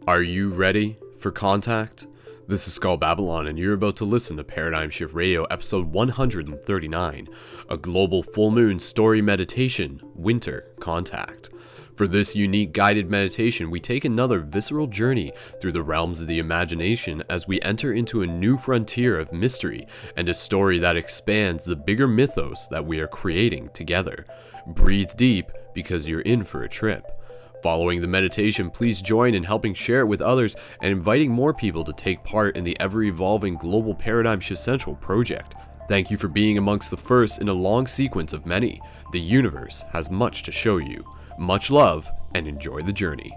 Are you ready for contact? This is Skull Babylon, and you're about to listen to Paradigm Shift Radio, episode 139, a global full moon story meditation, Winter Contact. For this unique guided meditation, we take another visceral journey through the realms of the imagination as we enter into a new frontier of mystery and a story that expands the bigger mythos that we are creating together. Breathe deep because you're in for a trip. Following the meditation, please join in helping share it with others and inviting more people to take part in the ever-evolving Global Paradigm Shift Central project. Thank you for being amongst the first in a long sequence of many. The universe has much to show you. Much love, and enjoy the journey.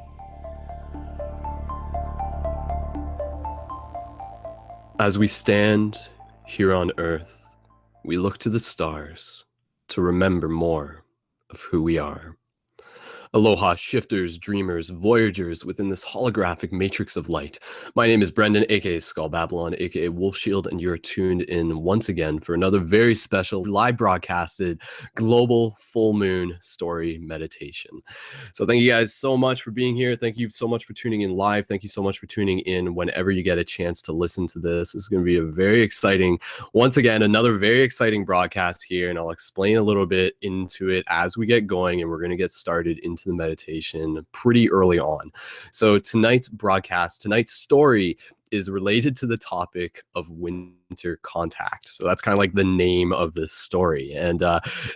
As we stand here on Earth, we look to the stars to remember more of who we are. Aloha, shifters, dreamers, voyagers within this holographic matrix of light. My name is Brendan, aka Skull Babylon, aka Wolf Shield, and you're tuned in once again for another very special live broadcasted global full moon story meditation. So thank you guys so much for being here. Thank you so much for tuning in live. Thank you so much for tuning in whenever you get a chance to listen to this. It's going to be a very exciting, once again, another very exciting broadcast here, and I'll explain a little bit into it as we get going, and we're going to get started into the meditation pretty early on. So tonight's story is related to the topic of winter contact. So that's kind of like the name of this story. And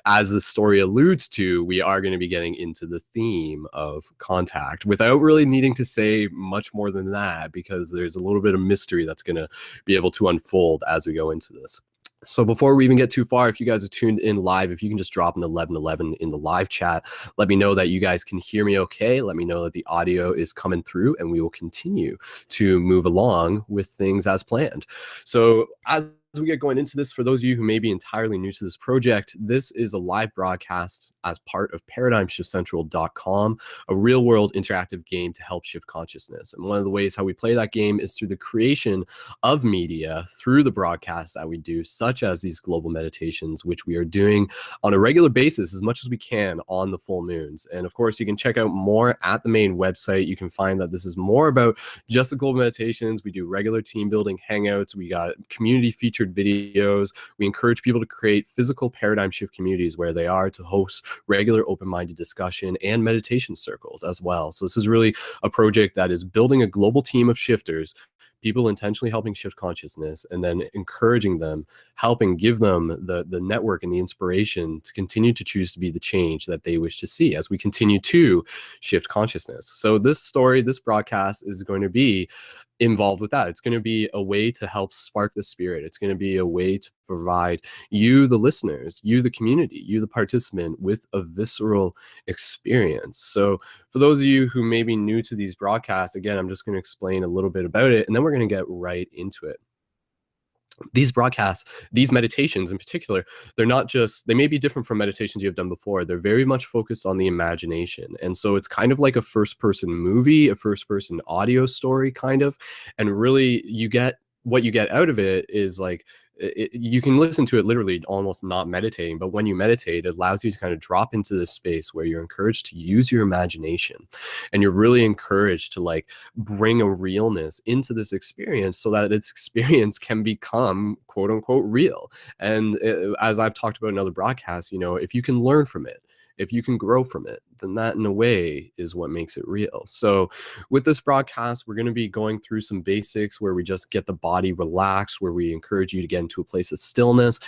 as the story alludes to, we are going to be getting into the theme of contact without really needing to say much more than that, because there's a little bit of mystery that's going to be able to unfold as we go into this. So before we even get too far, if you guys are tuned in live, if you can just drop an 1111 in the live chat, let me know that you guys can hear me okay. Let me know that the audio is coming through, and we will continue to move along with things as planned. So as we get going into this, for those of you who may be entirely new to this project, this is a live broadcast as part of ParadigmShiftCentral.com, a real-world interactive game to help shift consciousness. And one of the ways how we play that game is through the creation of media through the broadcasts that we do, such as these global meditations, which we are doing on a regular basis as much as we can on the full moons. And of course, you can check out more at the main website. You can find that this is more about just the global meditations. We do regular team building hangouts. We got community featured videos. We encourage people to create physical paradigm shift communities where they are to host regular open-minded discussion and meditation circles as well. So this is really a project that is building a global team of shifters, people intentionally helping shift consciousness, and then encouraging them, helping give them the network and the inspiration to continue to choose to be the change that they wish to see as we continue to shift consciousness. So this story, this broadcast is going to be involved with that. It's going to be a way to help spark the spirit. It's going to be a way to provide you, the listeners, you, the community, you, the participant, with a visceral experience. So for those of you who may be new to these broadcasts, again, I'm just going to explain a little bit about it, and then we're going to get right into it. These broadcasts, these meditations in particular, they may be different from meditations you have done before. They're very much focused on the imagination. And so it's kind of like a first-person movie, a first-person audio story, kind of. And really, what you get out of it is like, you can listen to it literally almost not meditating, but when you meditate, it allows you to kind of drop into this space where you're encouraged to use your imagination, and you're really encouraged to like bring a realness into this experience so that its experience can become quote unquote real. And as I've talked about in other broadcasts, if you can learn from it, if you can grow from it, then that in a way is what makes it real. So with this broadcast, we're going to be going through some basics where we just get the body relaxed, where we encourage you to get into a place of stillness.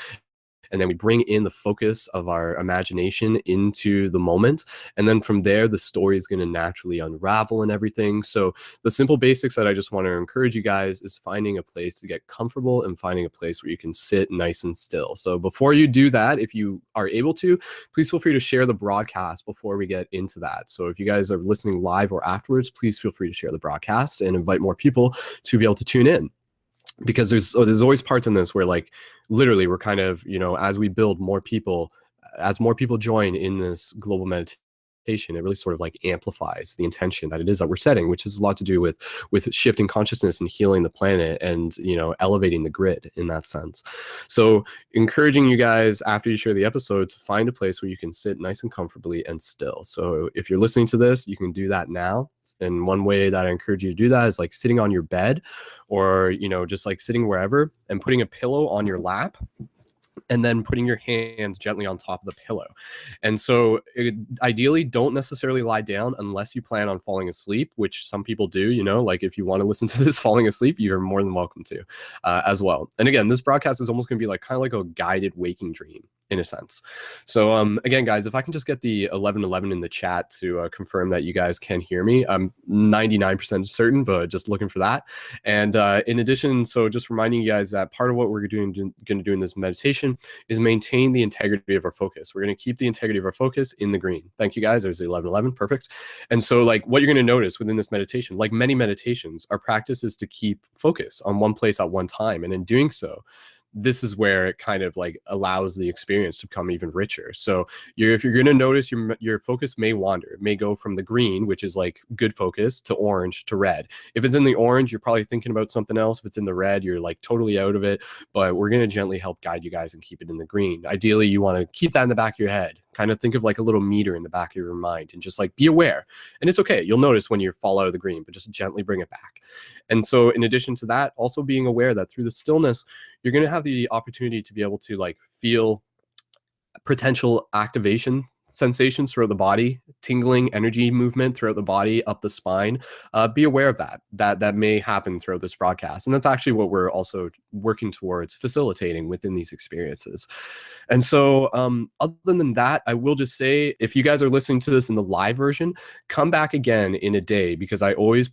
And then we bring in the focus of our imagination into the moment. And then from there, the story is going to naturally unravel and everything. So the simple basics that I just want to encourage you guys is finding a place to get comfortable and finding a place where you can sit nice and still. So before you do that, if you are able to, please feel free to share the broadcast before we get into that. So if you guys are listening live or afterwards, please feel free to share the broadcast and invite more people to be able to tune in. Because there's always parts in this where like literally we're kind of, as we build more people, as more people join in this global meditation meditation, it really sort of like amplifies the intention that it is that we're setting, which has a lot to do with shifting consciousness and healing the planet and, you know, elevating the grid in that sense. So encouraging you guys after you share the episode to find a place where you can sit nice and comfortably and still. So if you're listening to this, you can do that now. And one way that I encourage you to do that is like sitting on your bed, or, you know, just like sitting wherever and putting a pillow on your lap, and then putting your hands gently on top of the pillow. And so ideally, don't necessarily lie down unless you plan on falling asleep, which some people do, you know, like if you want to listen to this falling asleep, you're more than welcome to as well. And again, this broadcast is almost going to be like kind of like a guided waking dream in a sense. So again, guys, if I can just get the 1111 in the chat to confirm that you guys can hear me. I'm 99% certain, but just looking for that. And in addition, so just reminding you guys that part of what we're going to do in this meditation is maintain the integrity of our focus. We're going to keep the integrity of our focus in the green. Thank you, guys. There's the 1111. Perfect. And so like what you're going to notice within this meditation, like many meditations, our practice is to keep focus on one place at one time. And in doing so, this is where it kind of like allows the experience to become even richer. So if you're going to notice your focus may wander. It may go from the green, which is like good focus, to orange to red. If it's in the orange, you're probably thinking about something else. If it's in the red, you're like totally out of it. But we're going to gently help guide you guys and keep it in the green. Ideally, you want to keep that in the back of your head. Kind of think of like a little meter in the back of your mind and just like be aware. And it's okay. You'll notice when you fall out of the green, but just gently bring it back. And so in addition to that, also being aware that through the stillness, you're going to have the opportunity to be able to like feel potential activation sensations throughout the body, tingling energy movement throughout the body, up the spine. Be aware of that may happen throughout this broadcast. And that's actually what we're also working towards facilitating within these experiences. And so other than that, I will just say, if you guys are listening to this in the live version, come back again in a day, because I always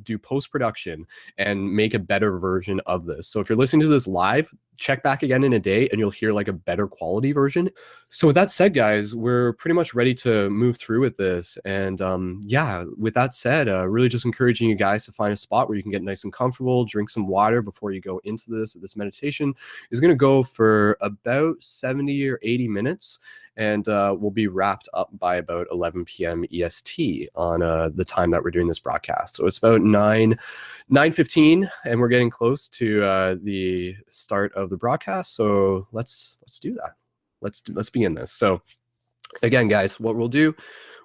do post-production and make a better version of this. So if you're listening to this live, check back again in a day and you'll hear like a better quality version. So with that said, guys, we're pretty much ready to move through with this. And yeah, with that said, really just encouraging you guys to find a spot where you can get nice and comfortable, drink some water before you go into this. This meditation is going to go for about 70 or 80 minutes. And we'll be wrapped up by about 11 p.m. EST on the time that we're doing this broadcast. So it's about 9:15, and we're getting close to the start of the broadcast. So let's do that. Let's begin this. So again, guys, what we'll do,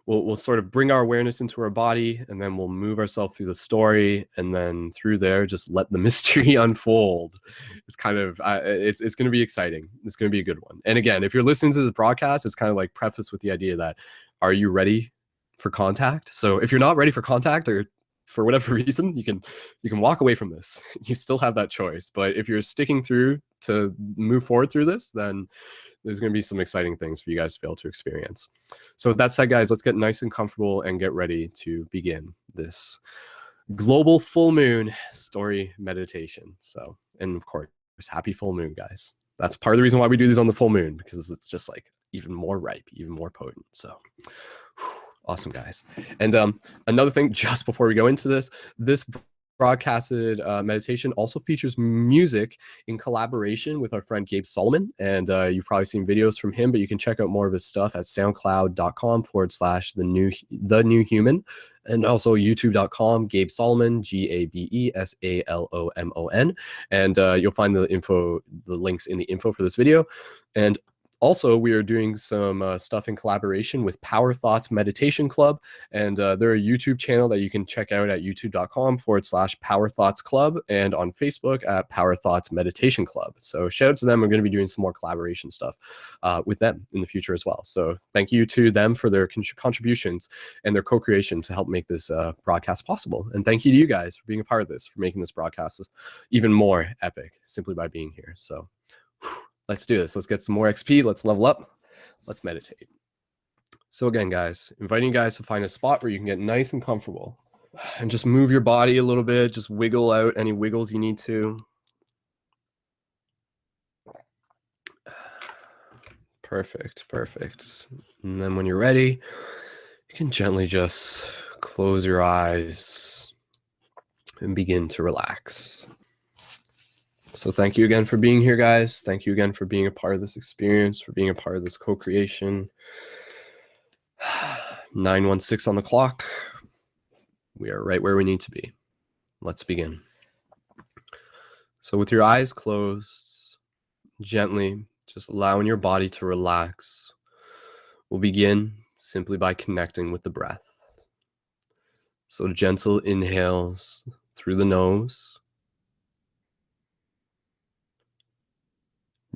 we'll sort of bring our awareness into our body, and then we'll move ourselves through the story, and then through there, just let the mystery unfold. It's kind of, it's going to be exciting. It's going to be a good one. And again, if you're listening to this broadcast, it's kind of like preface with the idea that, are you ready for contact? So if you're not ready for contact, or for whatever reason, you can walk away from this. You still have that choice. But if you're sticking through to move forward through this, then there's going to be some exciting things for you guys to be able to experience. So with that said, guys, let's get nice and comfortable and get ready to begin this global full moon story meditation. So, and of course, happy full moon, guys. That's part of the reason why we do these on the full moon, because it's just like even more ripe, even more potent. So awesome, guys. And another thing, just before we go into this broadcasted meditation also features music in collaboration with our friend Gabe Saloman. And you've probably seen videos from him, but you can check out more of his stuff at soundcloud.com/the new human, and also youtube.com, Gabe Saloman, GabeSalomon. And you'll find the links in the info for this video. And also, we are doing some stuff in collaboration with Power Thoughts Meditation Club, and they're a YouTube channel that you can check out at youtube.com/Power Thoughts Club, and on Facebook at Power Thoughts Meditation Club. So shout out to them. We're going to be doing some more collaboration stuff with them in the future as well. So thank you to them for their contributions and their co-creation to help make this broadcast possible. And thank you to you guys for being a part of this, for making this broadcast even more epic simply by being here. So let's do this. Let's get some more XP. Let's level up. Let's meditate. So again, guys, inviting you guys to find a spot where you can get nice and comfortable and just move your body a little bit. Just wiggle out any wiggles you need to. Perfect. Perfect. And then when you're ready, you can gently just close your eyes and begin to relax. So thank you again for being here, guys. Thank you again for being a part of this experience, for being a part of this co-creation. 9:16 on the clock. We are right where we need to be. Let's begin. So with your eyes closed, gently, just allowing your body to relax, we'll begin simply by connecting with the breath. So gentle inhales through the nose,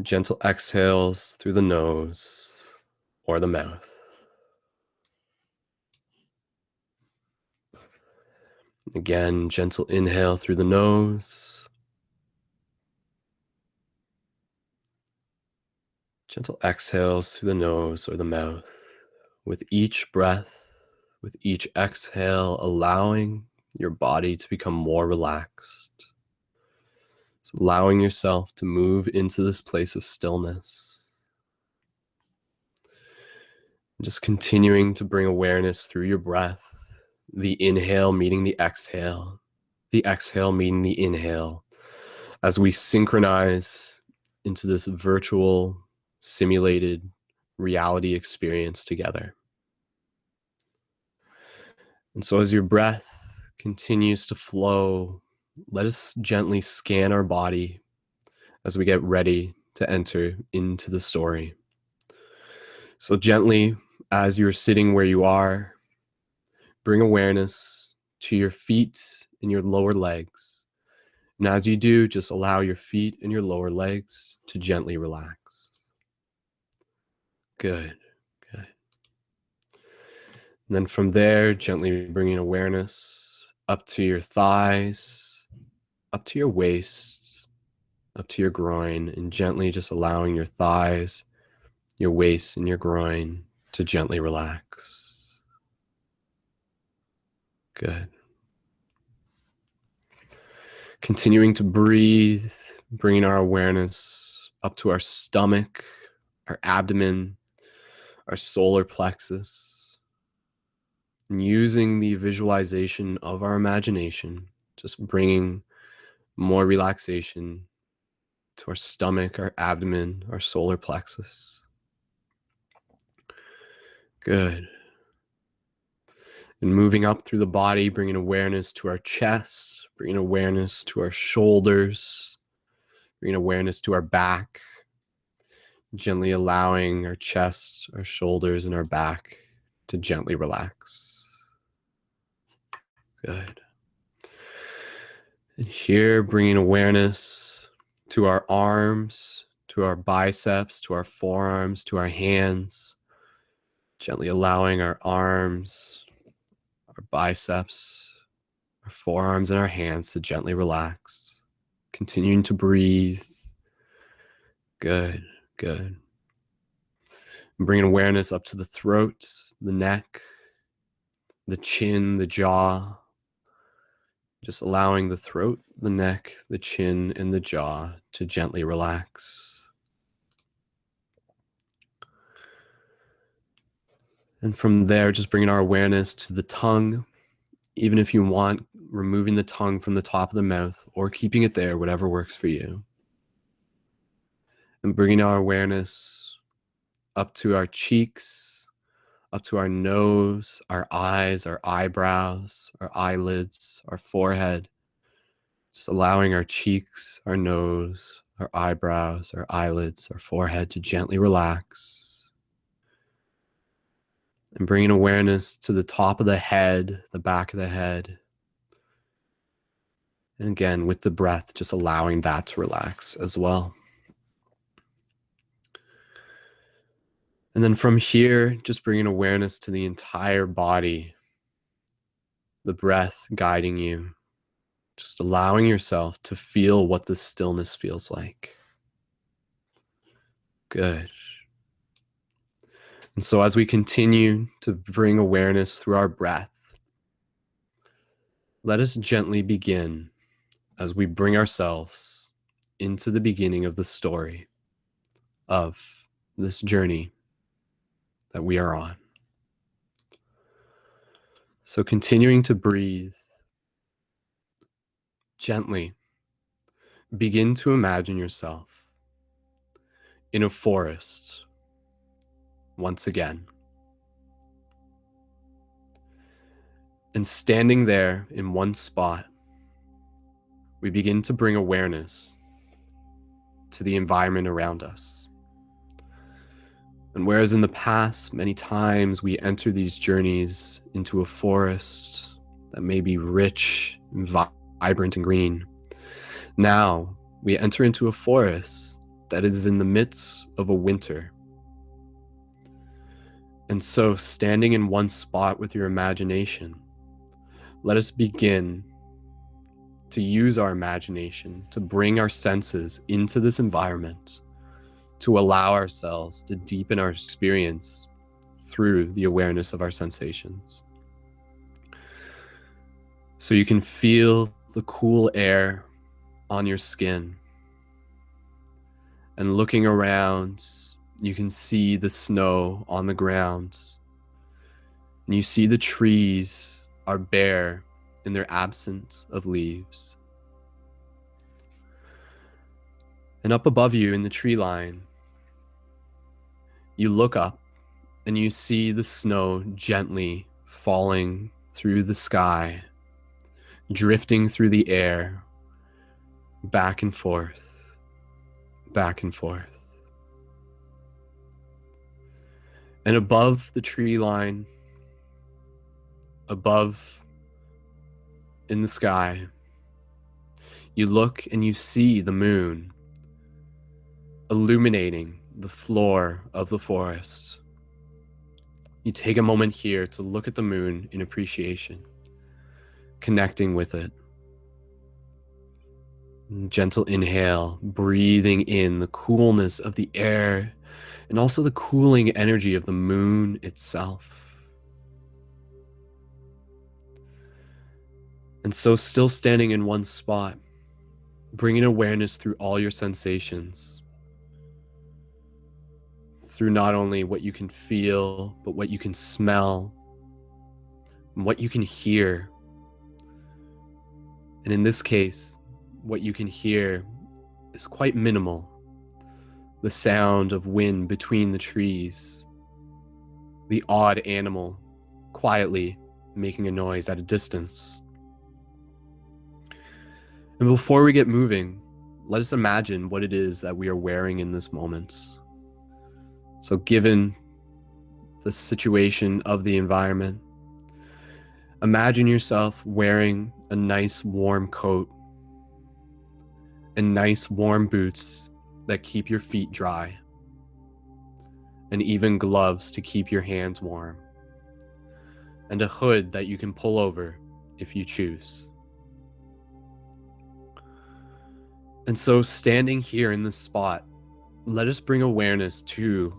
gentle exhales through the nose or the mouth. Again, gentle inhale through the nose, gentle exhales through the nose or the mouth. With each breath, with each exhale, allowing your body to become more relaxed. So allowing yourself to move into this place of stillness. Just continuing to bring awareness through your breath, the inhale meeting the exhale meeting the inhale, as we synchronize into this virtual, simulated reality experience together. And so as your breath continues to flow, let us gently scan our body as we get ready to enter into the story. So gently, as you're sitting where you are, bring awareness to your feet and your lower legs. And as you do, just allow your feet and your lower legs to gently relax. Good, good. And then from there, gently bringing awareness up to your thighs, up to your waist, up to your groin, and gently just allowing your thighs, your waist, and your groin to gently relax. Good. Continuing to breathe, bringing our awareness up to our stomach, our abdomen, our solar plexus, and using the visualization of our imagination, just bringing more relaxation to our stomach, our abdomen, our solar plexus. Good. And moving up through the body, bringing awareness to our chest, bringing awareness to our shoulders, bringing awareness to our back, gently allowing our chest, our shoulders, and our back to gently relax. Good. And here, bringing awareness to our arms, to our biceps, to our forearms, to our hands, gently allowing our arms, our biceps, our forearms, and our hands to gently relax. Continuing to breathe. Good, good. And bringing awareness up to the throat, the neck, the chin, the jaw. Just allowing the throat, the neck, the chin, and the jaw to gently relax. And from there, just bringing our awareness to the tongue. Even if you want, removing the tongue from the top of the mouth or keeping it there, whatever works for you. And bringing our awareness up to our cheeks, up to our nose, our eyes, our eyebrows, our eyelids, our forehead. Just allowing our cheeks, our nose, our eyebrows, our eyelids, our forehead to gently relax. And bringing awareness to the top of the head, the back of the head. And again, with the breath, just allowing that to relax as well. And then from here, just bringing awareness to the entire body, the breath guiding you, just allowing yourself to feel what the stillness feels like. Good. And so as we continue to bring awareness through our breath, let us gently begin as we bring ourselves into the beginning of the story of this journey that we are on. So continuing to breathe, gently begin to imagine yourself in a forest once again. And standing there in one spot, we begin to bring awareness to the environment around us. And whereas in the past, many times we enter these journeys into a forest that may be rich and vibrant and green, now we enter into a forest that is in the midst of a winter. And so, standing in one spot with your imagination, let us begin to use our imagination to bring our senses into this environment, to allow ourselves to deepen our experience through the awareness of our sensations. So you can feel the cool air on your skin. And looking around, you can see the snow on the ground. And you see the trees are bare in their absence of leaves. And up above you in the tree line, you look up and you see the snow gently falling through the sky, drifting through the air, back and forth, back and forth. And above the tree line, above in the sky, you look and you see the moon illuminating the floor of the forest. You take a moment here to look at the moon in appreciation, connecting with it. Gentle inhale, breathing in the coolness of the air and also the cooling energy of the moon itself. And so, still standing in one spot, bringing awareness through all your sensations, through not only what you can feel, but what you can smell, and what you can hear. And in this case, what you can hear is quite minimal. The sound of wind between the trees, the odd animal quietly making a noise at a distance. And before we get moving, let us imagine what it is that we are wearing in this moment. So given the situation of the environment, imagine yourself wearing a nice warm coat and nice warm boots that keep your feet dry, and even gloves to keep your hands warm, and a hood that you can pull over if you choose. And so, standing here in this spot, let us bring awareness to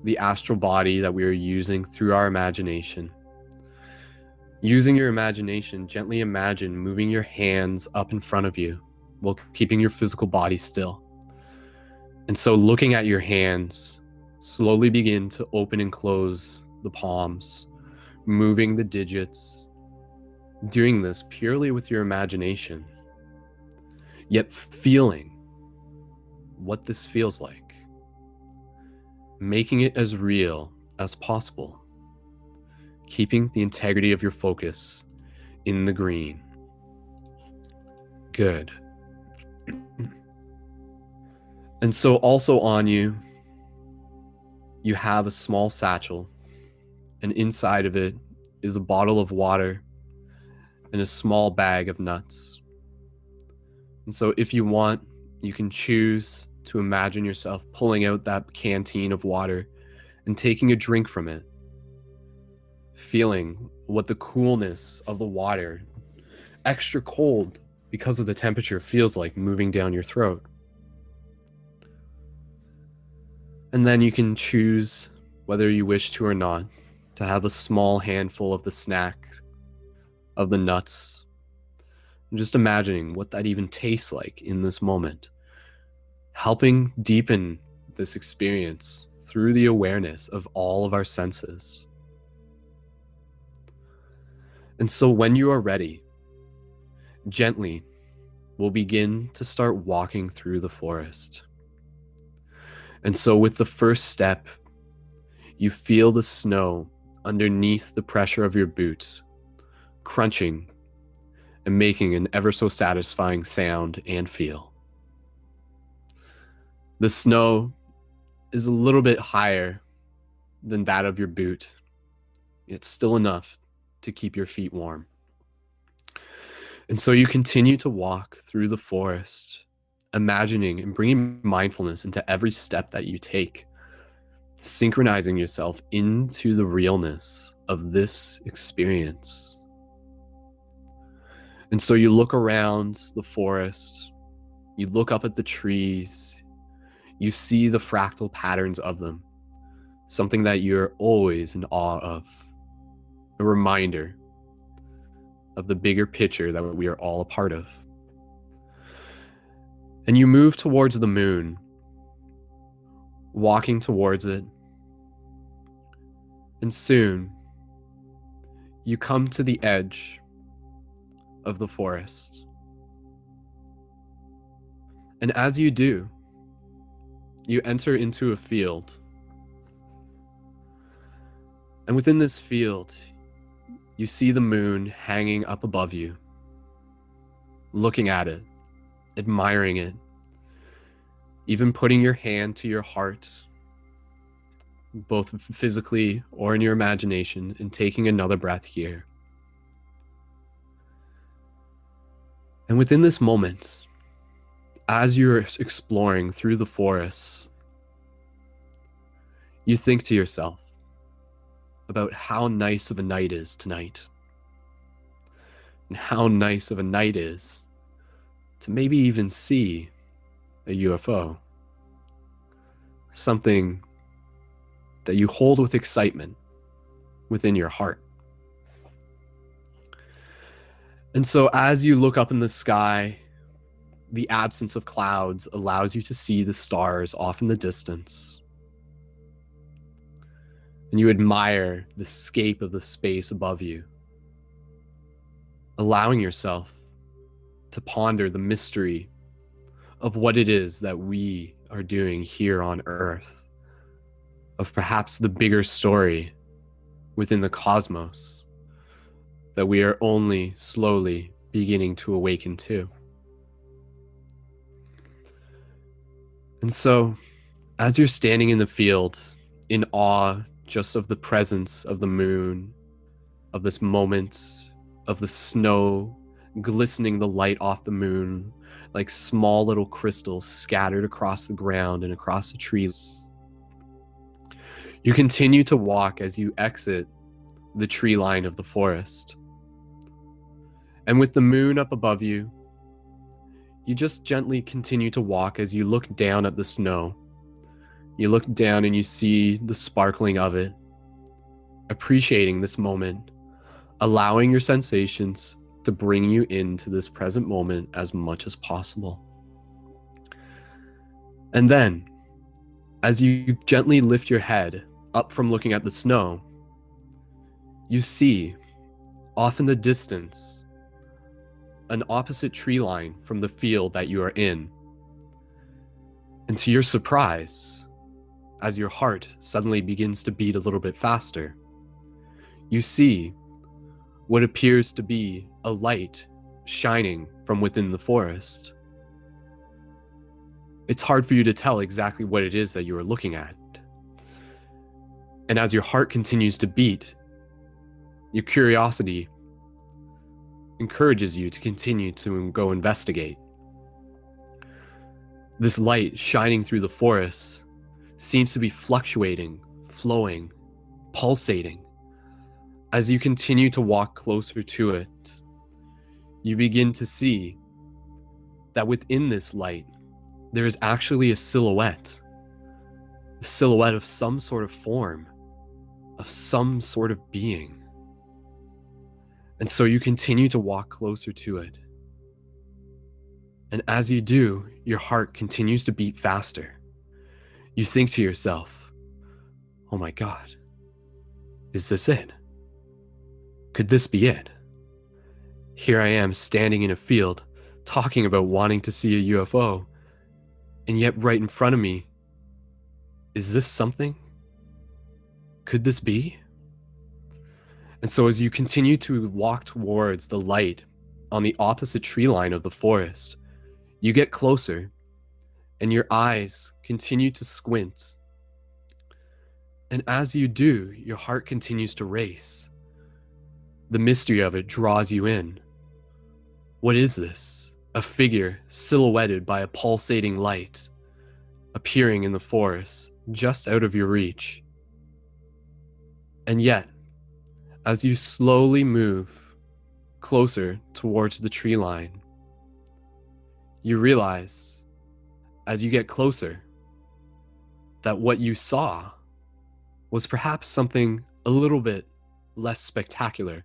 the astral body that we are using through our imagination. Using your imagination, gently imagine moving your hands up in front of you while keeping your physical body still. And so, looking at your hands, slowly begin to open and close the palms, moving the digits, doing this purely with your imagination, yet feeling what this feels like, making it as real as possible, keeping the integrity of your focus in the green. Good. And so also on you, you have a small satchel, and inside of it is a bottle of water and a small bag of nuts. And so if you want, you can choose to imagine yourself pulling out that canteen of water and taking a drink from it, feeling what the coolness of the water, extra cold because of the temperature, feels like moving down your throat. And then you can choose, whether you wish to or not, to have a small handful of the snack, of the nuts, and just imagining what that even tastes like in this moment, helping deepen this experience through the awareness of all of our senses. And so when you are ready, gently, we'll begin to start walking through the forest. And so with the first step, you feel the snow underneath the pressure of your boots, crunching and making an ever so satisfying sound and feel. The snow is a little bit higher than that of your boot. It's still enough to keep your feet warm. And so you continue to walk through the forest, imagining and bringing mindfulness into every step that you take, synchronizing yourself into the realness of this experience. And so you look around the forest, you look up at the trees, you see the fractal patterns of them, something that you're always in awe of, a reminder of the bigger picture that we are all a part of. And you move towards the moon, walking towards it, and soon you come to the edge of the forest. And as you do, you enter into a field. And within this field, you see the moon hanging up above you, looking at it, admiring it, even putting your hand to your heart, both physically or in your imagination, and taking another breath here. And within this moment, as you're exploring through the forests, you think to yourself about how nice of a night is tonight, and how nice of a night is to maybe even see a UFO, something that you hold with excitement within your heart. And so as you look up in the sky, the absence of clouds allows you to see the stars off in the distance. And you admire the scape of the space above you, allowing yourself to ponder the mystery of what it is that we are doing here on Earth, of perhaps the bigger story within the cosmos that we are only slowly beginning to awaken to. And so, as you're standing in the field, in awe just of the presence of the moon, of this moment, of the snow glistening the light off the moon, like small little crystals scattered across the ground and across the trees, you continue to walk as you exit the tree line of the forest. And with the moon up above you, you just gently continue to walk as you look down at the snow. You look down and you see the sparkling of it, appreciating this moment, allowing your sensations to bring you into this present moment as much as possible. And then, as you gently lift your head up from looking at the snow, you see, off in the distance, an opposite tree line from the field that you are in. And to your surprise, as your heart suddenly begins to beat a little bit faster, you see what appears to be a light shining from within the forest. It's hard for you to tell exactly what it is that you are looking at. And as your heart continues to beat, your curiosity encourages you to continue to go investigate. This light shining through the forest seems to be fluctuating, flowing, pulsating. As you continue to walk closer to it, you begin to see that within this light, there is actually a silhouette of some sort of form, of some sort of being. And so you continue to walk closer to it. And as you do, your heart continues to beat faster. You think to yourself, oh my God, is this it? Could this be it? Here I am standing in a field talking about wanting to see a UFO, and yet right in front of me, is this something? Could this be? And so as you continue to walk towards the light on the opposite tree line of the forest, you get closer and your eyes continue to squint. And as you do, your heart continues to race. The mystery of it draws you in. What is this? A figure silhouetted by a pulsating light, appearing in the forest just out of your reach. And yet, as you slowly move closer towards the tree line, you realize, as you get closer, that what you saw was perhaps something a little bit less spectacular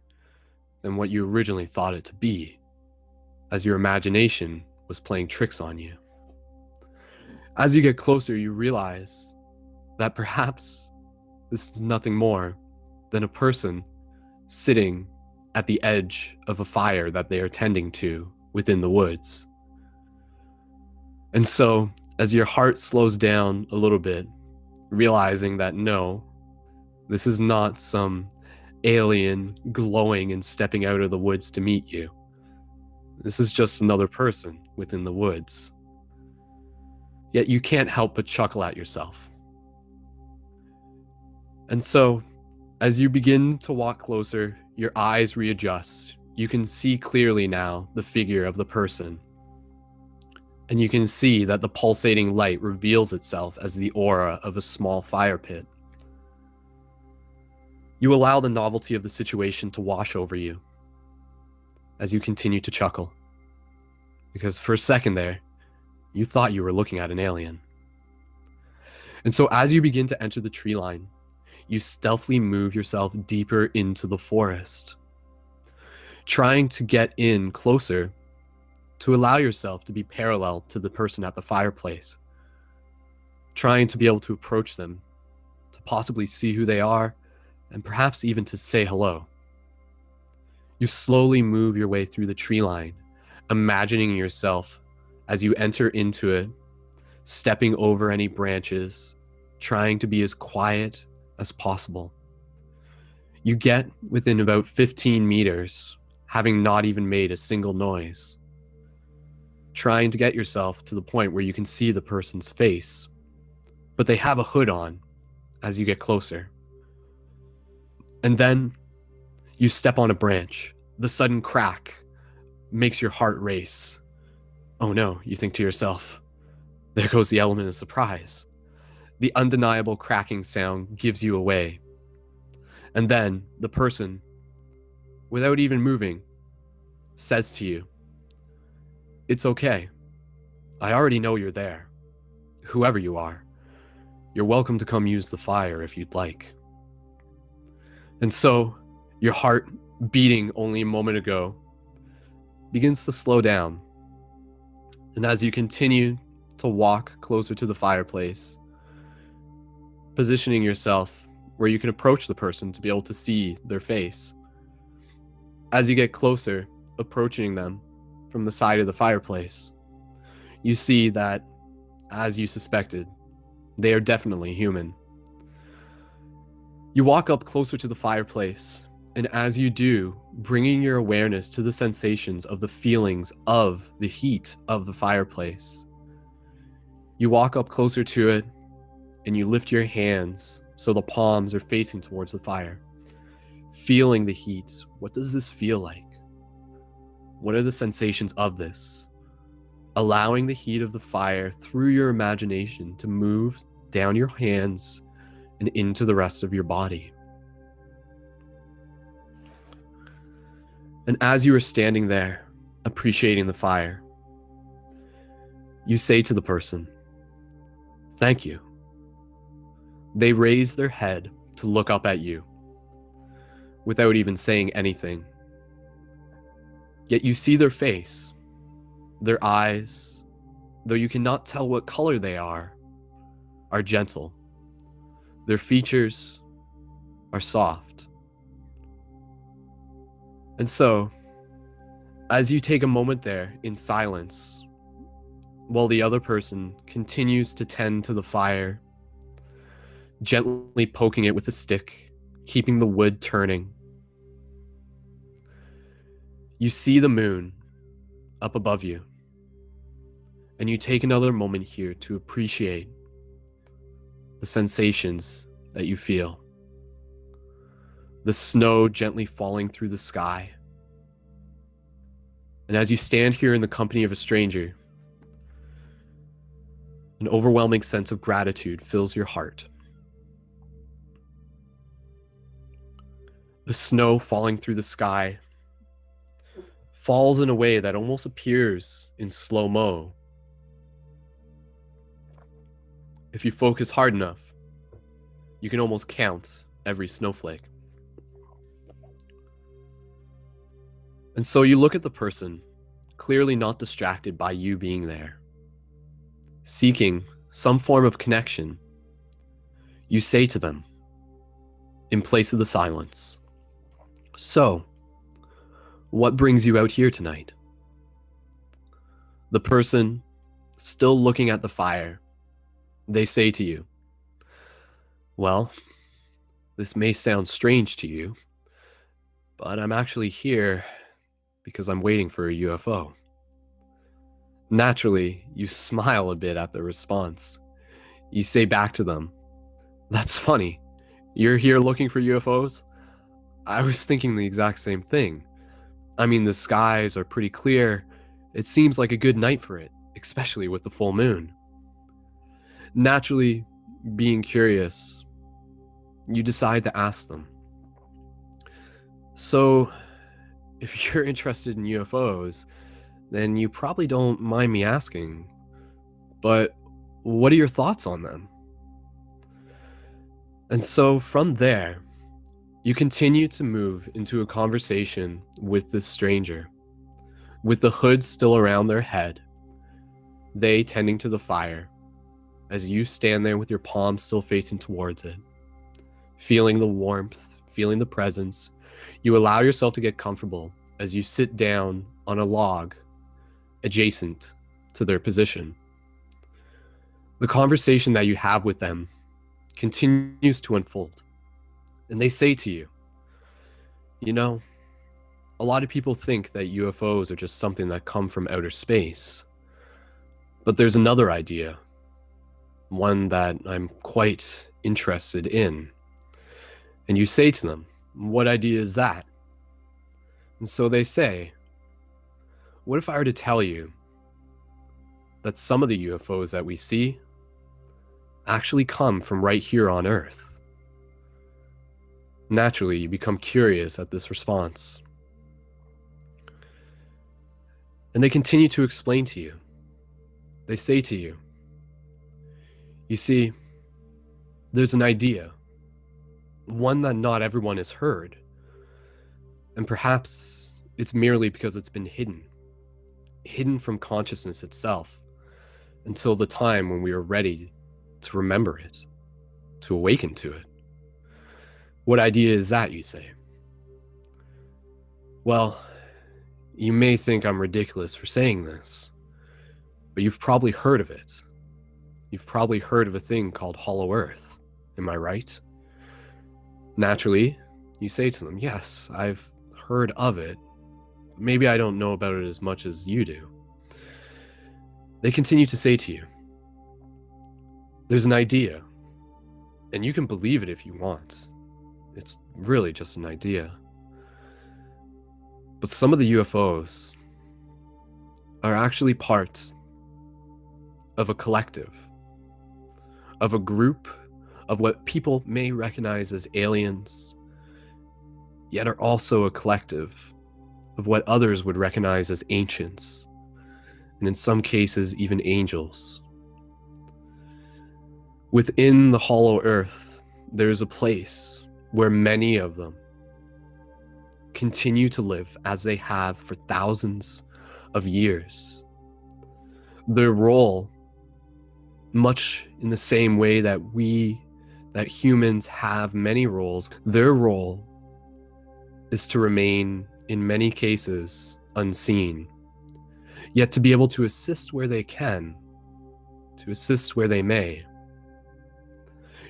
than what you originally thought it to be, as your imagination was playing tricks on you. As you get closer, you realize that perhaps this is nothing more than a person sitting at the edge of a fire that they are tending to within the woods. And so, as your heart slows down a little bit, realizing that no, this is not some alien glowing and stepping out of the woods to meet you. This is just another person within the woods. Yet you can't help but chuckle at yourself. And so, as you begin to walk closer, your eyes readjust. You can see clearly now the figure of the person. And you can see that the pulsating light reveals itself as the aura of a small fire pit. You allow the novelty of the situation to wash over you as you continue to chuckle. Because for a second there, you thought you were looking at an alien. And so as you begin to enter the tree line, you stealthily move yourself deeper into the forest, trying to get in closer to allow yourself to be parallel to the person at the fireplace, trying to be able to approach them, to possibly see who they are, and perhaps even to say hello. You slowly move your way through the tree line, imagining yourself as you enter into it, stepping over any branches, trying to be as quiet as possible. You get within about 15 meters, having not even made a single noise, trying to get yourself to the point where you can see the person's face, but they have a hood on as you get closer. And then you step on a branch. The sudden crack makes your heart race. Oh no, you think to yourself, there goes the element of surprise. The undeniable cracking sound gives you away. And then the person, without even moving, says to you, "It's okay. I already know you're there. Whoever you are, you're welcome to come use the fire if you'd like." And so, your heart, beating only a moment ago, begins to slow down. And as you continue to walk closer to the fireplace, positioning yourself where you can approach the person to be able to see their face. As you get closer, approaching them from the side of the fireplace, you see that, as you suspected, they are definitely human. You walk up closer to the fireplace, and as you do, bringing your awareness to the sensations of the feelings of the heat of the fireplace, you walk up closer to it, and you lift your hands so the palms are facing towards the fire, feeling the heat. What does this feel like? What are the sensations of this? Allowing the heat of the fire through your imagination to move down your hands and into the rest of your body. And as you are standing there, appreciating the fire, you say to the person, "Thank you." They raise their head to look up at you without even saying anything. Yet you see their face, their eyes, though you cannot tell what color they are gentle. Their features are soft. And so, as you take a moment there in silence, while the other person continues to tend to the fire, gently poking it with a stick, keeping the wood turning, You see the moon up above you, and you take another moment here to appreciate the sensations that you feel. The snow gently falling through the sky. And as you stand here in the company of a stranger, an overwhelming sense of gratitude fills your heart. The snow falling through the sky falls in a way that almost appears in slow-mo. If you focus hard enough, you can almost count every snowflake. And so you look at the person, clearly not distracted by you being there, seeking some form of connection. You say to them, in place of the silence, "So, what brings you out here tonight?" The person, still looking at the fire, they say to you, "Well, this may sound strange to you, but I'm actually here because I'm waiting for a UFO." Naturally, you smile a bit at the response. You say back to them, "That's funny. You're here looking for UFOs? I was thinking the exact same thing. I mean, the skies are pretty clear. It seems like a good night for it, especially with the full moon." Naturally, being curious, you decide to ask them, "So, if you're interested in UFOs, then you probably don't mind me asking, but what are your thoughts on them?" And so from there, you continue to move into a conversation with this stranger, with the hood still around their head, they tending to the fire, as you stand there with your palms still facing towards it, feeling the warmth, feeling the presence. You allow yourself to get comfortable as you sit down on a log adjacent to their position. The conversation that you have with them continues to unfold, and they say to you, "You know, a lot of people think that UFOs are just something that come from outer space, but there's another idea, one that I'm quite interested in." And you say to them, "What idea is that?" And so they say, "What if I were to tell you that some of the UFOs that we see actually come from right here on Earth?" Naturally, you become curious at this response. And they continue to explain to you. They say to you, "You see, there's an idea, one that not everyone has heard, and perhaps it's merely because it's been hidden from consciousness itself until the time when we are ready to remember it, to awaken to it." "What idea is that?" you say. "Well, you may think I'm ridiculous for saying this, but you've probably heard of it. You've probably heard of a thing called Hollow Earth. Am I right?" Naturally, you say to them, "Yes, I've heard of it. Maybe I don't know about it as much as you do." They continue to say to you, "There's an idea, and you can believe it if you want. It's really just an idea. But some of the UFOs are actually part of a collective, of a group of what people may recognize as aliens, yet are also a collective of what others would recognize as ancients, and in some cases even angels. Within the Hollow Earth, there is a place where many of them continue to live as they have for thousands of years. Their role, much in the same way that humans have many roles, their role is to remain, in many cases, unseen, yet to be able to assist where they can, to assist where they may.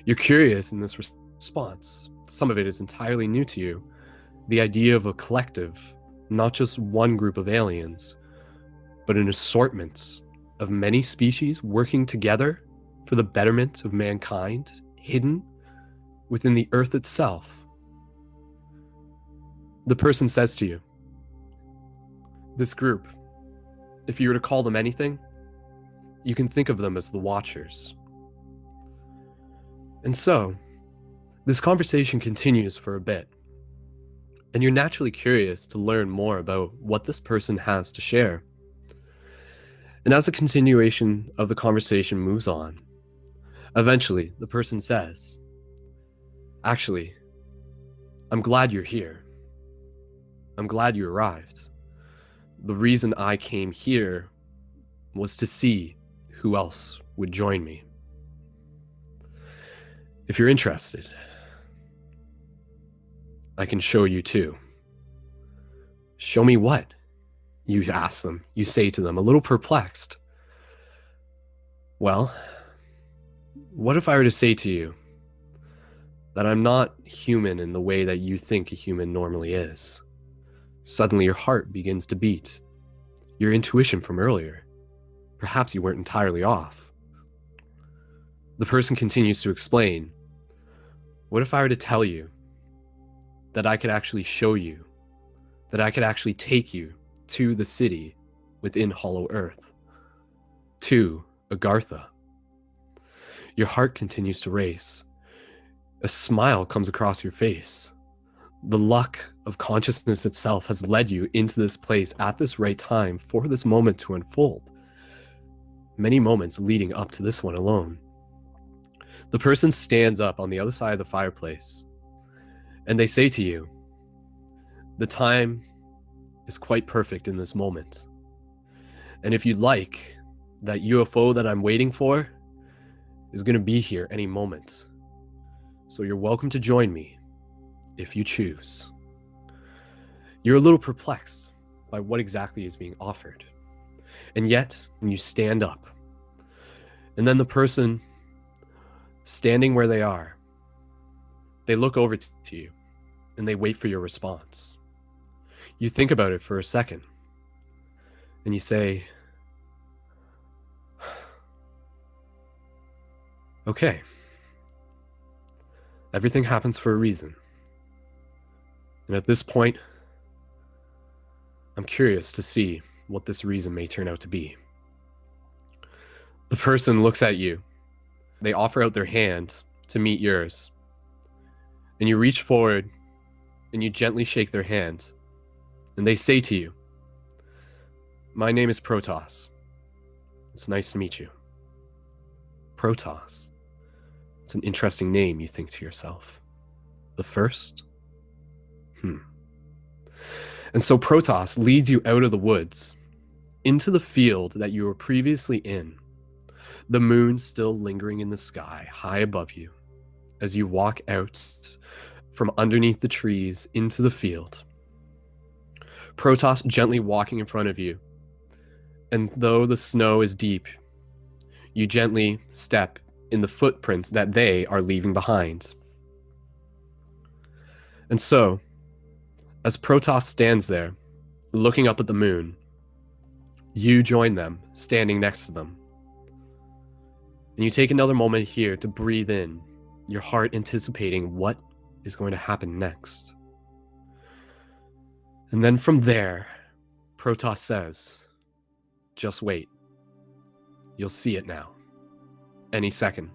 You're curious in this response. Some of it is entirely new to you. The idea of a collective, not just one group of aliens, but an assortment of many species working together for the betterment of mankind, hidden within the earth itself. The person says to you, this group, if you were to call them anything, you can think of them as the Watchers. And so, this conversation continues for a bit, and you're naturally curious to learn more about what this person has to share. And as the continuation of the conversation moves on, eventually the person says, actually, I'm glad you're here. I'm glad you arrived. The reason I came here was to see who else would join me. If you're interested, I can show you too. Show me what? You ask them, you say to them, a little perplexed. Well, what if I were to say to you that I'm not human in the way that you think a human normally is? Suddenly your heart begins to beat. Your intuition from earlier. Perhaps you weren't entirely off. The person continues to explain, what if I were to tell you that I could actually show you, that I could actually take you to the city within Hollow Earth, to Agartha? Your heart continues to race. A smile comes across your face. The luck of consciousness itself has led you into this place at this right time for this moment to unfold. Many moments leading up to this one alone. The person stands up on the other side of the fireplace, and they say to you, the time is quite perfect in this moment. And if you'd like, that UFO that I'm waiting for is going to be here any moment. So you're welcome to join me if you choose. You're a little perplexed by what exactly is being offered. And yet, when you stand up, and then the person standing where they are, they look over to you and they wait for your response. You think about it for a second and you say, okay, everything happens for a reason. And at this point, I'm curious to see what this reason may turn out to be. The person looks at you. They offer out their hand to meet yours. And you reach forward and you gently shake their hand. And they say to you, my name is Protoss. It's nice to meet you. Protoss. It's an interesting name, you think to yourself. The first? And so Protoss leads you out of the woods, into the field that you were previously in, the moon still lingering in the sky, high above you, as you walk out from underneath the trees into the field. Protoss gently walking in front of you, and though the snow is deep, you gently step in the footprints that they are leaving behind. And so, as Protoss stands there, looking up at the moon, you join them, standing next to them. And you take another moment here to breathe in, your heart anticipating what is going to happen next. And then from there, Protoss says, just wait. You'll see it now. Any second.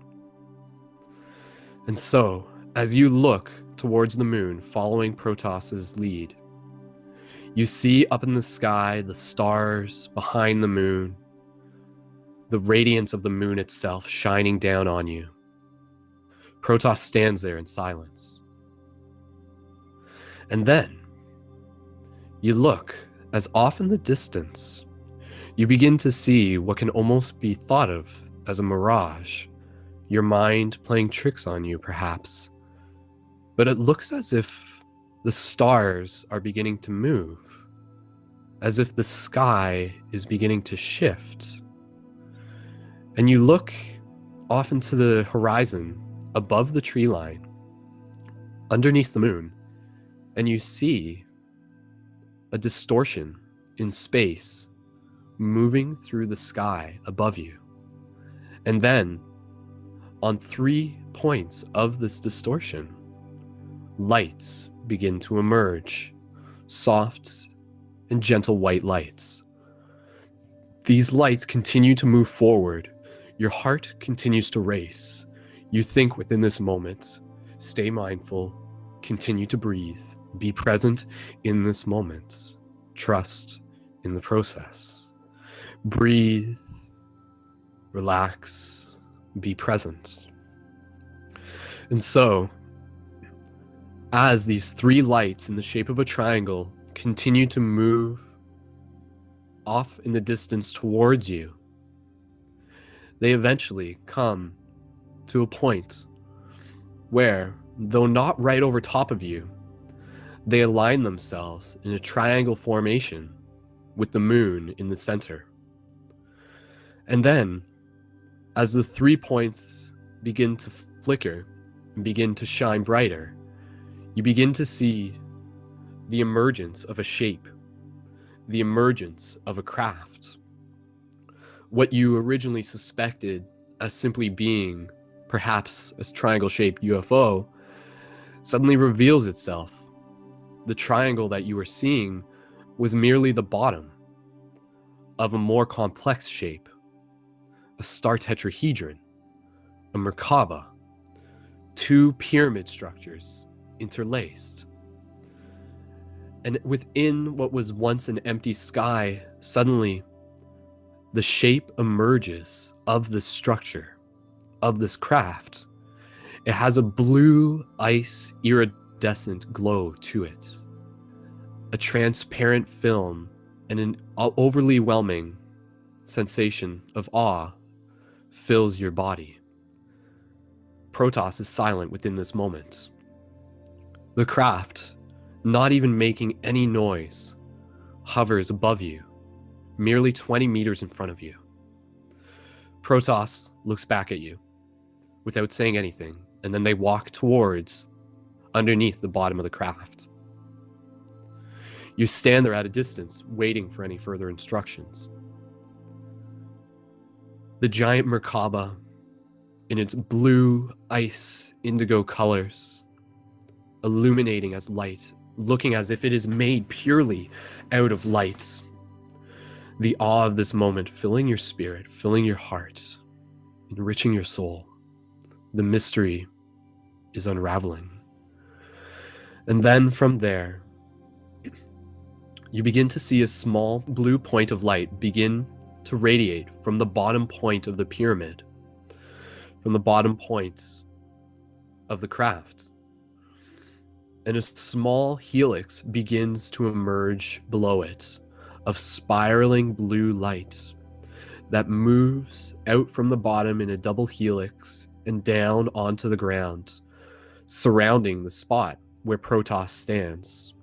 And so, as you look towards the moon, following Protoss's lead, you see up in the sky the stars behind the moon, the radiance of the moon itself shining down on you. Protoss stands there in silence. And then, you look, as off in the distance, you begin to see what can almost be thought of as a mirage, your mind playing tricks on you, perhaps. But it looks as if the stars are beginning to move, as if the sky is beginning to shift. And you look off into the horizon, above the tree line, underneath the moon, and you see a distortion in space moving through the sky above you. And then, on 3 points of this distortion, lights begin to emerge, soft and gentle white lights. These lights continue to move forward. Your heart continues to race. You think within this moment, stay mindful, continue to breathe, be present in this moment, trust in the process. Breathe, relax, be present. And so, as these 3 lights in the shape of a triangle continue to move off in the distance towards you, they eventually come to a point where, though not right over top of you, they align themselves in a triangle formation with the moon in the center. And then, as the 3 points begin to flicker and begin to shine brighter, you begin to see the emergence of a shape, the emergence of a craft. What you originally suspected as simply being perhaps a triangle-shaped UFO suddenly reveals itself. The triangle that you were seeing was merely the bottom of a more complex shape, a star tetrahedron, a Merkaba, 2 pyramid structures interlaced. And within what was once an empty sky, suddenly the shape emerges of this structure, of this craft. It has a blue ice iridescent glow to it. A transparent film and an overly whelming sensation of awe fills your body. Protoss is silent within this moment. The craft, not even making any noise, hovers above you, merely 20 meters in front of you. Protoss looks back at you without saying anything, and then they walk towards underneath the bottom of the craft. You stand there at a distance, waiting for any further instructions. The giant Merkaba, in its blue ice indigo colors, illuminating as light, looking as if it is made purely out of light. The awe of this moment filling your spirit, filling your heart, enriching your soul. The mystery is unraveling. And then from there, you begin to see a small blue point of light begin to radiate from the bottom point of the pyramid, from the bottom point of the craft. And a small helix begins to emerge below it, of spiraling blue light that moves out from the bottom in a double helix and down onto the ground, surrounding the spot where Protoss stands.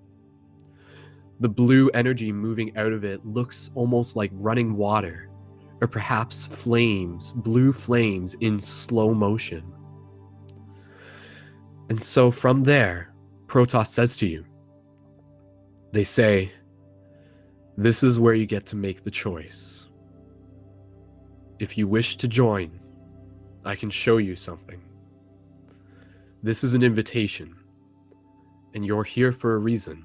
The blue energy moving out of it looks almost like running water, or perhaps flames, blue flames in slow motion. And so from there, Protoss says to you, they say, this is where you get to make the choice. If you wish to join, I can show you something. This is an invitation, and you're here for a reason,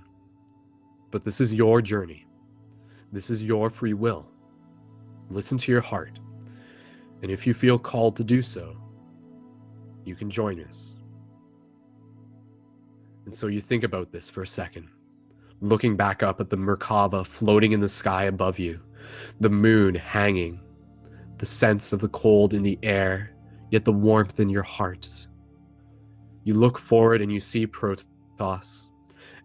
but this is your journey. This is your free will. Listen to your heart, and if you feel called to do so, you can join us. And so you think about this for a second, looking back up at the Merkaba floating in the sky above you, the moon hanging, the sense of the cold in the air, yet the warmth in your heart. You look forward and you see Protoss,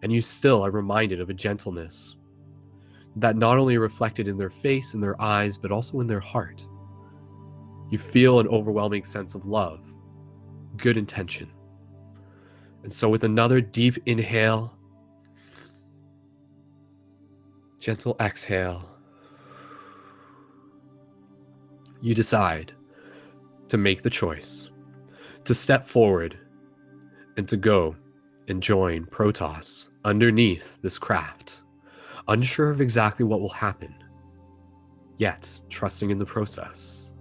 and you still are reminded of a gentleness that not only reflected in their face and their eyes, but also in their heart. You feel an overwhelming sense of love, good intention. And so with another deep inhale, gentle exhale, you decide to make the choice, to step forward and to go and join Protoss underneath this craft, unsure of exactly what will happen, yet trusting in the process,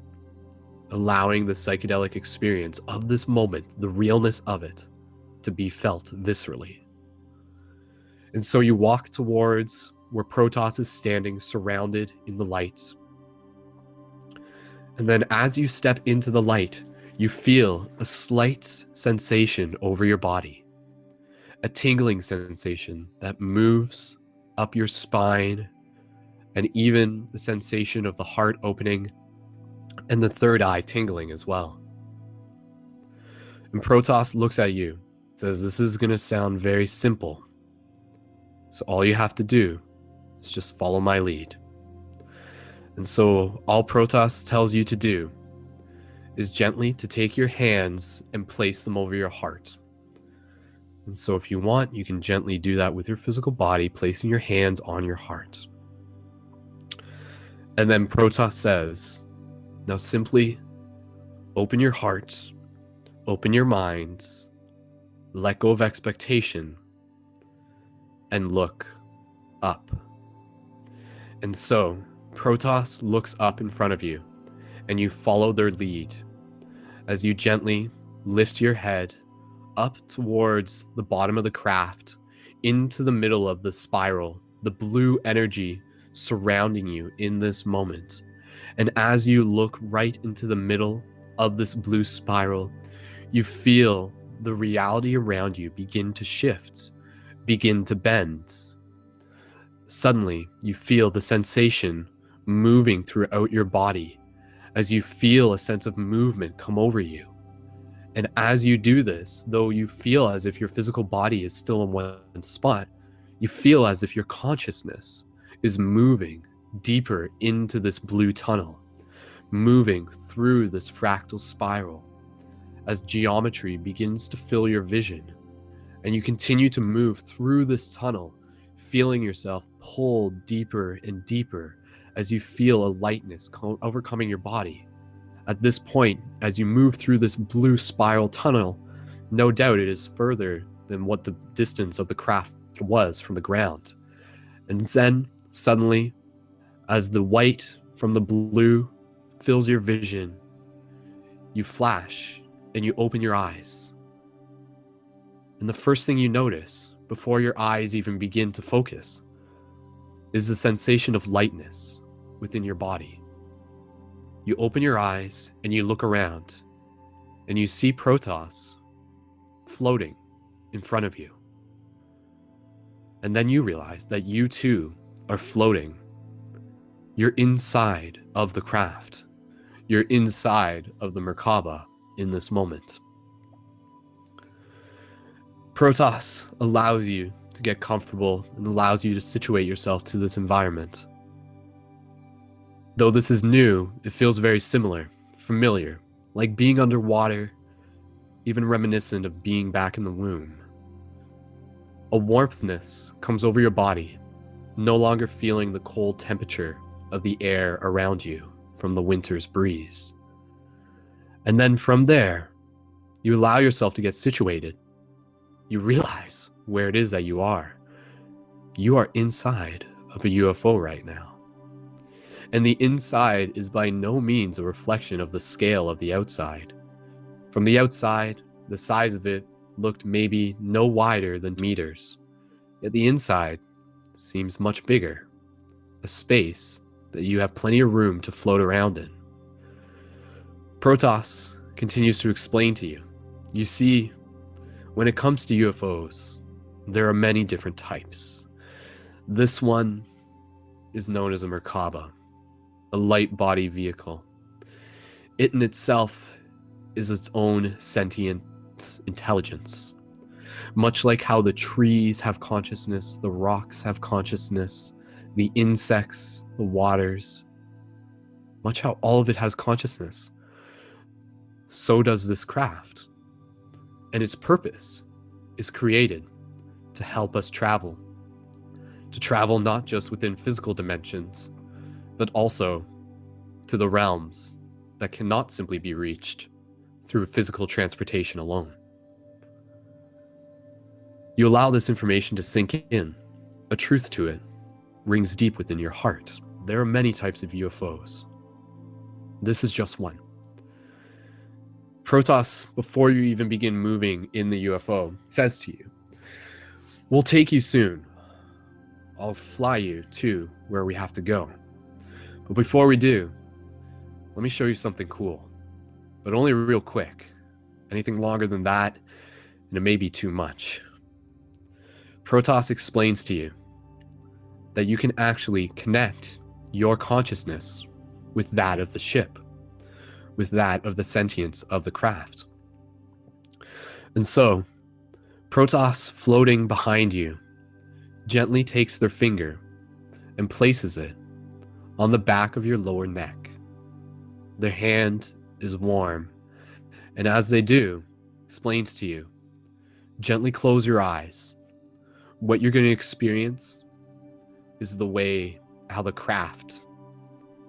allowing the psychedelic experience of this moment, the realness of it, to be felt viscerally. And so you walk towards where Protoss is standing, surrounded in the light. And then as you step into the light, you feel a slight sensation over your body, a tingling sensation that moves up your spine, and even the sensation of the heart opening and the third eye tingling as well. And Protoss looks at you, says, "This is going to sound very simple. So all you have to do is just follow my lead." And so all Protoss tells you to do is gently to take your hands and place them over your heart. And so if you want, you can gently do that with your physical body, placing your hands on your heart. And then Protoss says, "Now simply open your heart, open your minds, let go of expectation, and look up." And so Protoss looks up in front of you, and you follow their lead as you gently lift your head up towards the bottom of the craft, into the middle of the spiral, the blue energy surrounding you in this moment. And as you look right into the middle of this blue spiral, you feel the reality around you begin to shift, begin to bend. Suddenly, you feel the sensation moving throughout your body as you feel a sense of movement come over you. And as you do this, though you feel as if your physical body is still in one spot, you feel as if your consciousness is moving deeper into this blue tunnel, moving through this fractal spiral as geometry begins to fill your vision. And you continue to move through this tunnel, feeling yourself pulled deeper and deeper as you feel a lightness overcoming your body. At this point, as you move through this blue spiral tunnel, no doubt it is further than what the distance of the craft was from the ground. And then, suddenly, as the white from the blue fills your vision, you flash and you open your eyes. And the first thing you notice, before your eyes even begin to focus, is the sensation of lightness within your body. You open your eyes and you look around, and you see Protoss floating in front of you. And then you realize that you too are floating. You're inside of the craft. You're inside of the Merkaba in this moment. Protoss allows you to get comfortable and allows you to situate yourself to this environment. Though this is new, it feels very similar, familiar, like being underwater, even reminiscent of being back in the womb. A warmthness comes over your body, no longer feeling the cold temperature of the air around you from the winter's breeze. And then from there, you allow yourself to get situated. You realize where it is that you are. You are inside of a UFO right now. And the inside is by no means a reflection of the scale of the outside. From the outside, the size of it looked maybe no wider than meters. Yet the inside seems much bigger, a space that you have plenty of room to float around in. Protoss continues to explain to you. You see, when it comes to UFOs, there are many different types. This one is known as a Merkaba, a light body vehicle. It in itself is its own sentient intelligence. Much like how the trees have consciousness, the rocks have consciousness, the insects, the waters, much how all of it has consciousness, so does this craft. And its purpose is created to help us travel. To travel not just within physical dimensions, but also to the realms that cannot simply be reached through physical transportation alone. You allow this information to sink in, a truth to it, rings deep within your heart. There are many types of UFOs. This is just one. Protoss, before you even begin moving in the UFO, says to you, "We'll take you soon. I'll fly you to where we have to go. But before we do, let me show you something cool. But only real quick. Anything longer than that, and it may be too much." Protoss explains to you that you can actually connect your consciousness with that of the ship, with that of the sentience of the craft. And so, Protoss, floating behind you, gently takes their finger and places it on the back of your lower neck. Their hand is warm, and as they do, explains to you, gently close your eyes. What you're going to experience is the way how the craft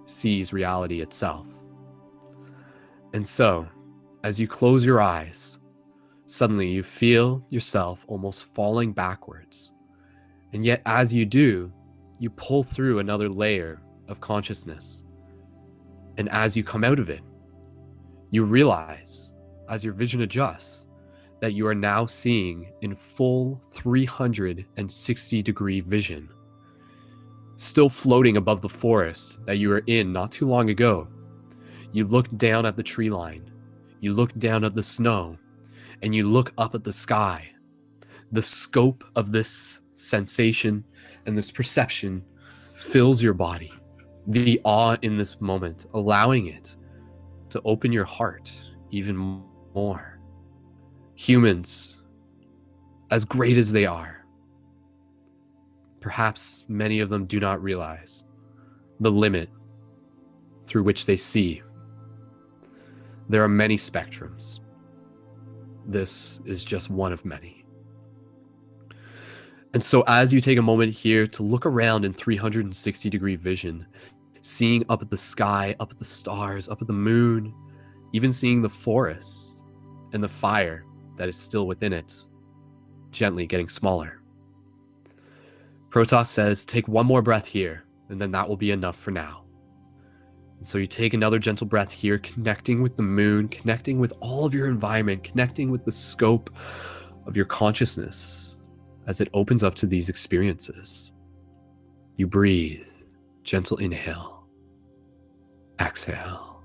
sees reality itself. And so, as you close your eyes, suddenly you feel yourself almost falling backwards. And yet, as you do, you pull through another layer of consciousness. And as you come out of it, you realize, as your vision adjusts, that you are now seeing in full 360-degree vision, still floating above the forest that you were in not too long ago. You look down at the tree line, you look down at the snow, and you look up at the sky. The scope of this sensation and this perception fills your body. The awe in this moment, allowing it to open your heart even more. Humans, as great as they are, perhaps many of them do not realize the limit through which they see. There are many spectrums. This is just one of many. And so as you take a moment here to look around in 360-degree vision, seeing up at the sky, up at the stars, up at the moon, even seeing the forest and the fire that is still within it, gently getting smaller. Protoss says, take one more breath here, and then that will be enough for now. And so you take another gentle breath here, connecting with the moon, connecting with all of your environment, connecting with the scope of your consciousness as it opens up to these experiences. You breathe, gentle inhale, exhale.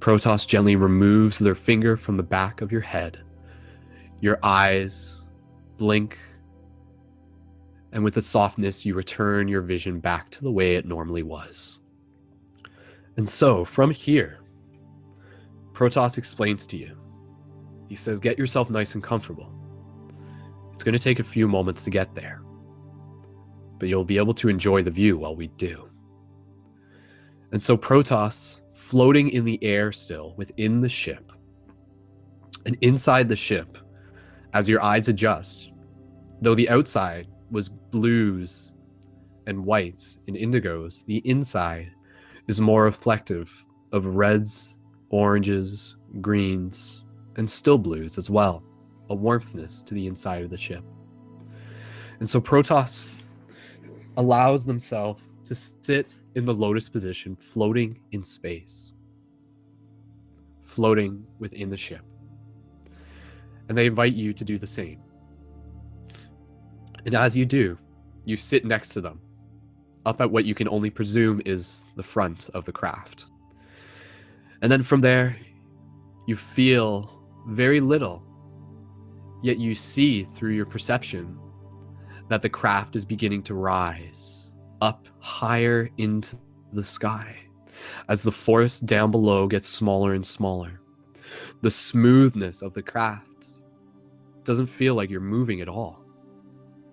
Protoss gently removes their finger from the back of your head. Your eyes blink, and with a softness, you return your vision back to the way it normally was. And so, from here, Protoss explains to you. He says, get yourself nice and comfortable. It's going to take a few moments to get there, but you'll be able to enjoy the view while we do. And so Protoss, floating in the air still within the ship, and inside the ship, as your eyes adjust, though the outside was blues and whites and indigos, the inside is more reflective of reds, oranges, greens, and still blues as well, a warmthness to the inside of the ship. And so Protoss allows themselves to sit in the lotus position, floating in space, floating within the ship. And they invite you to do the same. And as you do, you sit next to them, up at what you can only presume is the front of the craft. And then from there, you feel very little, yet you see through your perception that the craft is beginning to rise up higher into the sky as the forest down below gets smaller and smaller. The smoothness of the craft doesn't feel like you're moving at all,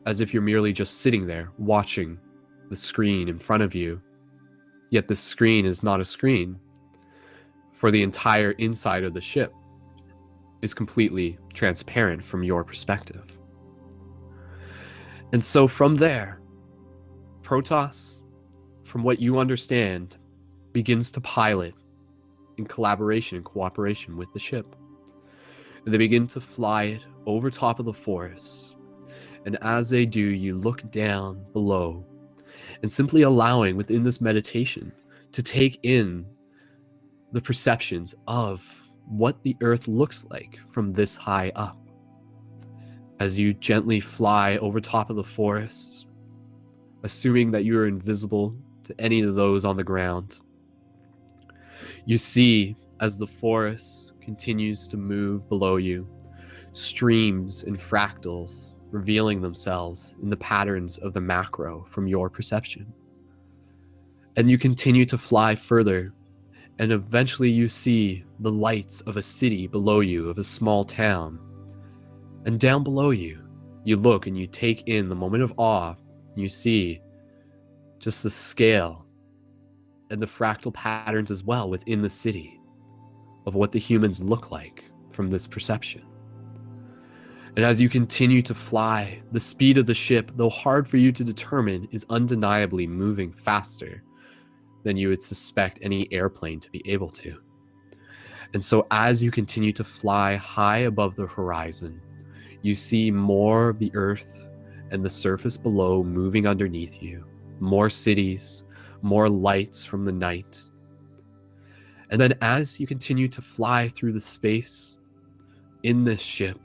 as if you're merely just sitting there watching the screen in front of you, yet the screen is not a screen, for the entire inside of the ship is completely transparent from your perspective. And so from there, Protoss, from what you understand, begins to pilot in collaboration and cooperation with the ship. And they begin to fly it over top of the forest. And as they do, you look down below and simply allowing within this meditation to take in the perceptions of what the earth looks like from this high up. As you gently fly over top of the forest, assuming that you are invisible to any of those on the ground, you see, as the forest continues to move below you, streams and fractals revealing themselves in the patterns of the macro from your perception. And you continue to fly further, and eventually you see the lights of a city below you, of a small town. And down below you, you look and you take in the moment of awe. You see just the scale and the fractal patterns as well within the city of what the humans look like from this perception. And as you continue to fly, the speed of the ship, though hard for you to determine, is undeniably moving faster than you would suspect any airplane to be able to. And so as you continue to fly high above the horizon, you see more of the earth and the surface below moving underneath you, more cities, more lights from the night. And then as you continue to fly through the space in this ship,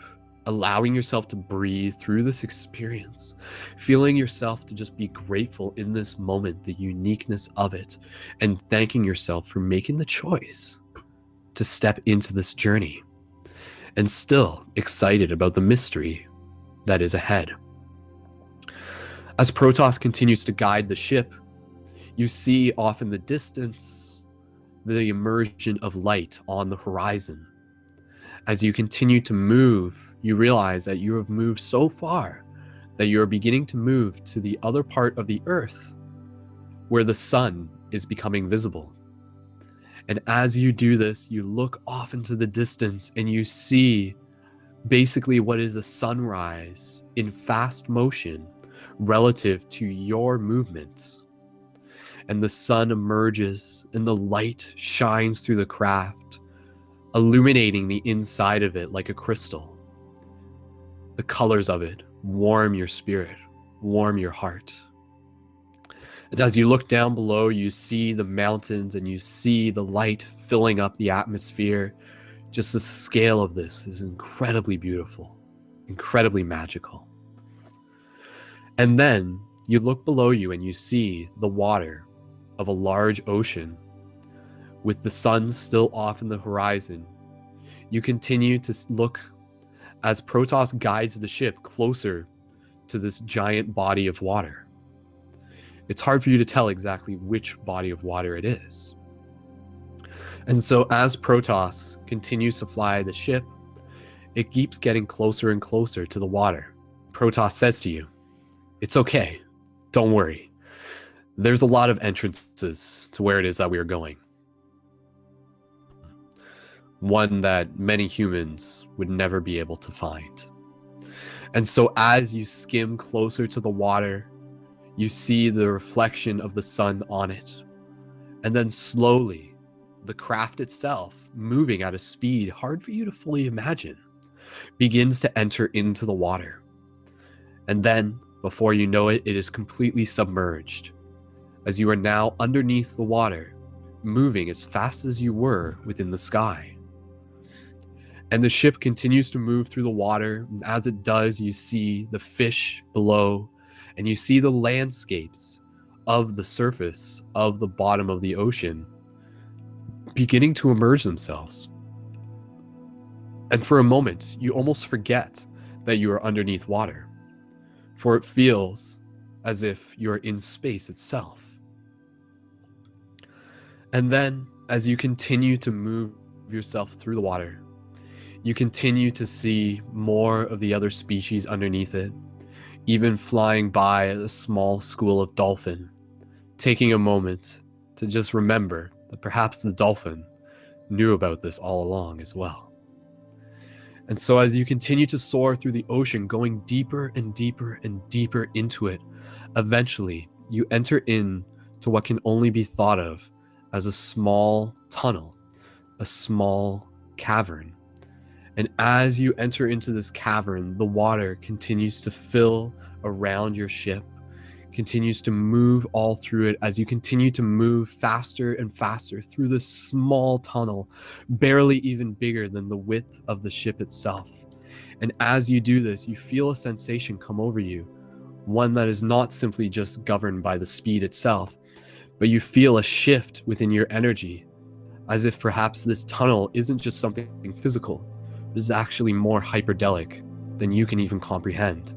allowing yourself to breathe through this experience, feeling yourself to just be grateful in this moment, the uniqueness of it, and thanking yourself for making the choice to step into this journey, and still excited about the mystery that is ahead. As Protoss continues to guide the ship, you see off in the distance the immersion of light on the horizon. As you continue to move, you realize that you have moved so far that you are beginning to move to the other part of the earth where the sun is becoming visible. And as you do this, you look off into the distance and you see basically what is a sunrise in fast motion relative to your movements. And the sun emerges and the light shines through the craft, illuminating the inside of it like a crystal. The colors of it warm your spirit, warm your heart. And as you look down below, you see the mountains and you see the light filling up the atmosphere. Just the scale of this is incredibly beautiful, incredibly magical. And then you look below you and you see the water of a large ocean with the sun still off in the horizon. You continue to look as Protoss guides the ship closer to this giant body of water. It's hard for you to tell exactly which body of water it is. And so as Protoss continues to fly the ship, it keeps getting closer and closer to the water. Protoss says to you, "It's okay, don't worry. There's a lot of entrances to where it is that we are going. One that many humans would never be able to find." And so as you skim closer to the water, you see the reflection of the sun on it. And then slowly, the craft itself, moving at a speed hard for you to fully imagine, begins to enter into the water. And then, before you know it, it is completely submerged, as you are now underneath the water, moving as fast as you were within the sky. And the ship continues to move through the water, and as it does, you see the fish below, and you see the landscapes of the surface of the bottom of the ocean beginning to emerge themselves. And for a moment, you almost forget that you are underneath water, for it feels as if you're in space itself. And then, as you continue to move yourself through the water, you continue to see more of the other species underneath it, even flying by a small school of dolphin, taking a moment to just remember that perhaps the dolphin knew about this all along as well. And so as you continue to soar through the ocean, going deeper and deeper and deeper into it, eventually you enter into what can only be thought of as a small tunnel, a small cavern. And as you enter into this cavern, the water continues to fill around your ship, continues to move all through it as you continue to move faster and faster through this small tunnel, barely even bigger than the width of the ship itself. And as you do this, you feel a sensation come over you, one that is not simply just governed by the speed itself, but you feel a shift within your energy, as if perhaps this tunnel isn't just something physical, but is actually more hyperdelic than you can even comprehend.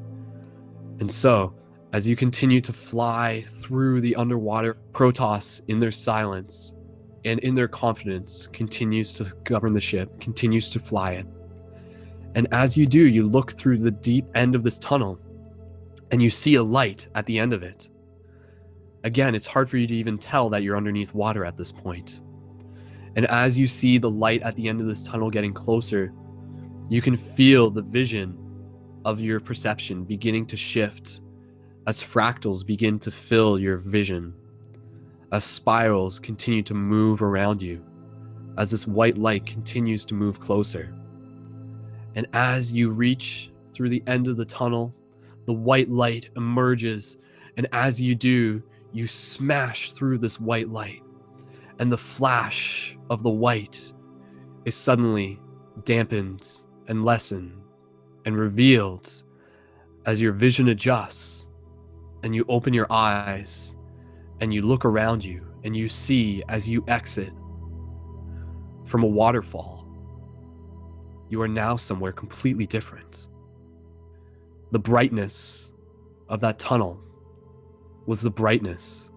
And so, as you continue to fly through the underwater, Protoss, in their silence and in their confidence, continues to govern the ship, continues to fly it. And as you do, you look through the deep end of this tunnel and you see a light at the end of it. Again, it's hard for you to even tell that you're underneath water at this point. And as you see the light at the end of this tunnel getting closer, you can feel the vision of your perception beginning to shift as fractals begin to fill your vision, as spirals continue to move around you, as this white light continues to move closer. And as you reach through the end of the tunnel, the white light emerges, and as you do, you smash through this white light, and the flash of the white is suddenly dampened and lessened and revealed as your vision adjusts, and you open your eyes and you look around you and you see, as you exit from a waterfall, you are now somewhere completely different. The brightness of that tunnel was the brightness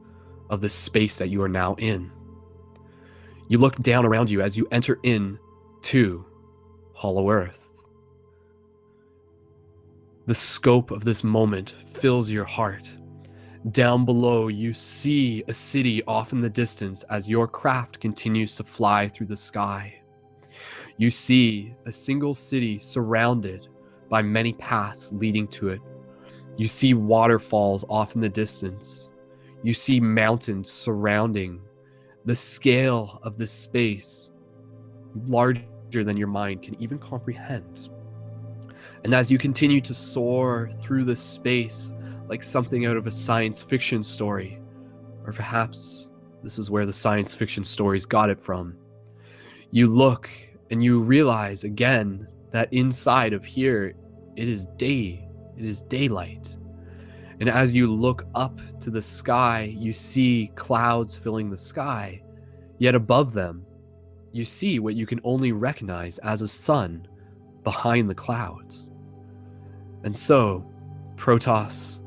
of the space that you are now in. You look down around you as you enter into Hollow Earth. The scope of this moment fills your heart. Down below, you see a city off in the distance as your craft continues to fly through the sky. You see a single city surrounded by many paths leading to it. You see waterfalls off in the distance. You see mountains surrounding. The scale of this space, larger than your mind can even comprehend. And as you continue to soar through this space like something out of a science fiction story, or perhaps this is where the science fiction stories got it from, you look and you realize again that inside of here, it is day, it is daylight. And as you look up to the sky, you see clouds filling the sky, yet above them, you see what you can only recognize as a sun behind the clouds. And so, Protoss,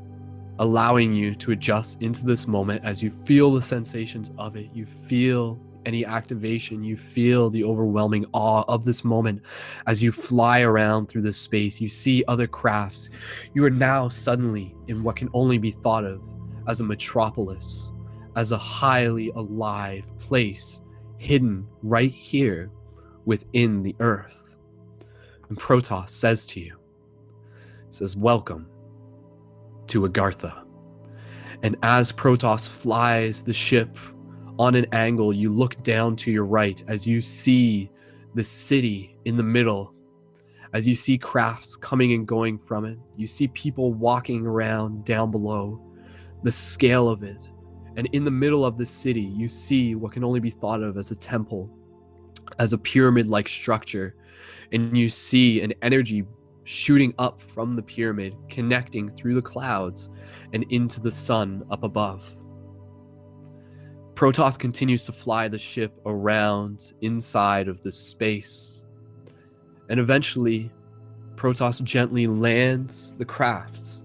allowing you to adjust into this moment as you feel the sensations of it, you feel any activation, you feel the overwhelming awe of this moment as you fly around through this space, you see other crafts. You are now suddenly in what can only be thought of as a metropolis, as a highly alive place hidden right here within the earth. And Protoss says to you, says, "Welcome to Agartha." And as Protoss flies the ship on an angle, you look down to your right as you see the city in the middle, as you see crafts coming and going from it. You see people walking around down below, the scale of it. And in the middle of the city, you see what can only be thought of as a temple, as a pyramid-like structure. And you see an energy shooting up from the pyramid, connecting through the clouds and into the sun up above. Protoss continues to fly the ship around inside of this space. And eventually, Protoss gently lands the craft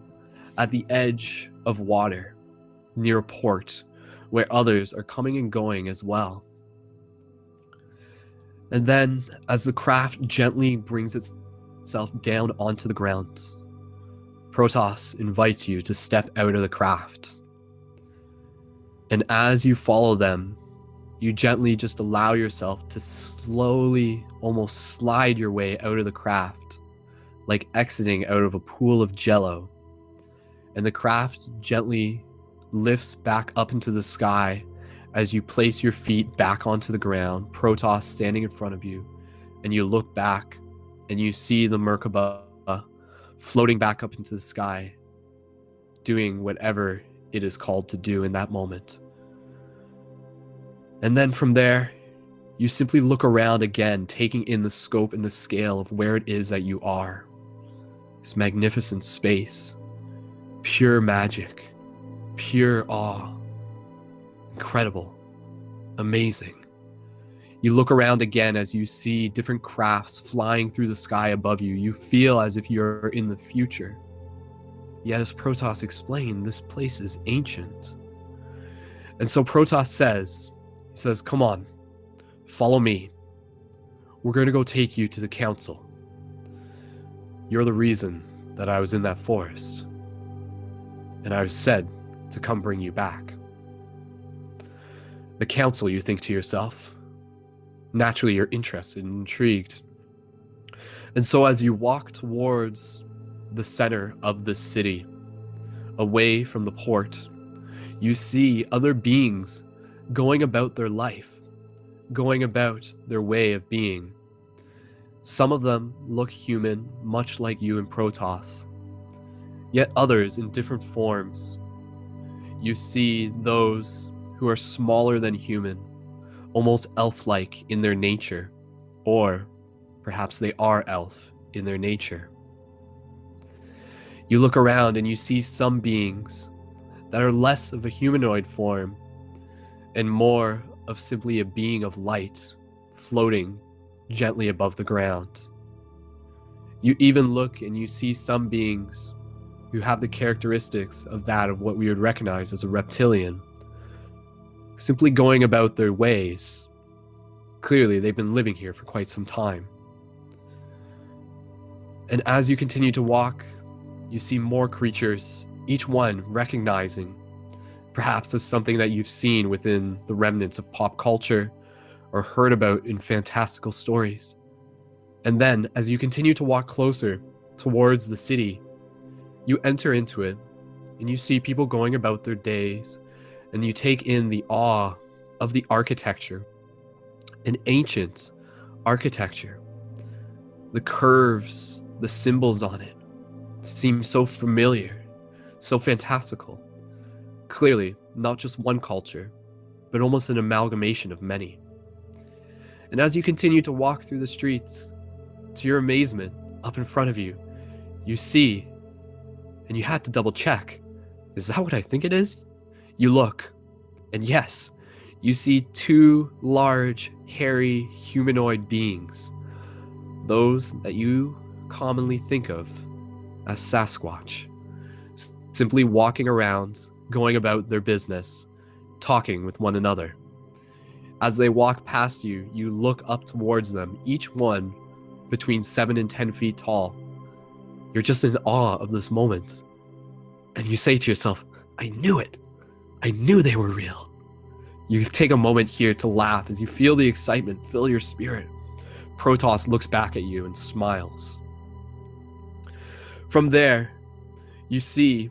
at the edge of water, near a port where others are coming and going as well. And then, as the craft gently brings itself down onto the ground, Protoss invites you to step out of the craft. And as you follow them, you gently just allow yourself to slowly almost slide your way out of the craft, like exiting out of a pool of jello. And the craft gently lifts back up into the sky as you place your feet back onto the ground, Protoss standing in front of you, and you look back and you see the Merkaba floating back up into the sky, doing whatever it is called to do in that moment. And then from there, you simply look around again, taking in the scope and the scale of where it is that you are. This magnificent space, pure magic, pure awe, incredible, amazing. You look around again as you see different crafts flying through the sky above you. You feel as if you're in the future. Yet as Protoss explained, this place is ancient. And so Protoss says, come on, follow me. We're going to go take you to the council. You're the reason that I was in that forest. And I was said to come bring you back. The council, you think to yourself. Naturally, you're interested and intrigued. And so as you walk towards the center of the city, away from the port, you see other beings going about their life, going about their way of being. Some of them look human, much like you and Protoss, yet others in different forms. You see those who are smaller than human, almost elf-like in their nature, or perhaps they are elf in their nature. You look around and you see some beings that are less of a humanoid form and more of simply a being of light floating gently above the ground. You even look and you see some beings who have the characteristics of that of what we would recognize as a reptilian, simply going about their ways. Clearly, they've been living here for quite some time. And as you continue to walk, you see more creatures, each one recognizing perhaps as something that you've seen within the remnants of pop culture or heard about in fantastical stories. And then, as you continue to walk closer towards the city, you enter into it and you see people going about their days, and you take in the awe of the architecture, an ancient architecture. The curves, the symbols on it seem so familiar, so fantastical. Clearly, not just one culture, but almost an amalgamation of many. And as you continue to walk through the streets, to your amazement, up in front of you, you see, and you had to double check, is that what I think it is? You look, and yes, you see two large, hairy, humanoid beings. Those that you commonly think of as Sasquatch, simply walking around, going about their business, talking with one another. As they walk past you, you look up towards them, each one between 7 and 10 feet tall. You're just in awe of this moment. And you say to yourself, I knew it. I knew they were real. You take a moment here to laugh as you feel the excitement fill your spirit. Protoss looks back at you and smiles. From there, you see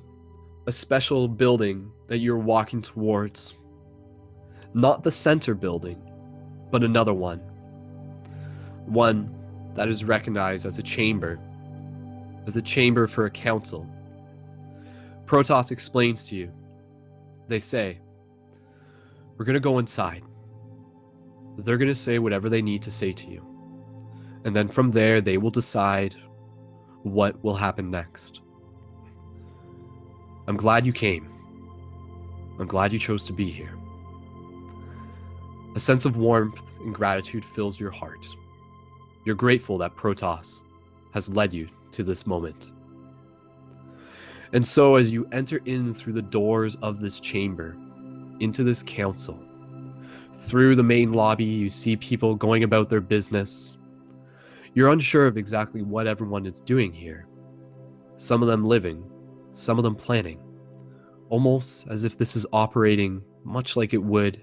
a special building that you're walking towards. Not the center building, but another one. One that is recognized as a chamber for a council. Protoss explains to you. They say, we're going to go inside. They're going to say whatever they need to say to you. And then from there, they will decide what will happen next. I'm glad you came. I'm glad you chose to be here. A sense of warmth and gratitude fills your heart. You're grateful that Protoss has led you to this moment. And so as you enter in through the doors of this chamber, into this council, through the main lobby, you see people going about their business. You're unsure of exactly what everyone is doing here. Some of them living, some of them planning, almost as if this is operating much like it would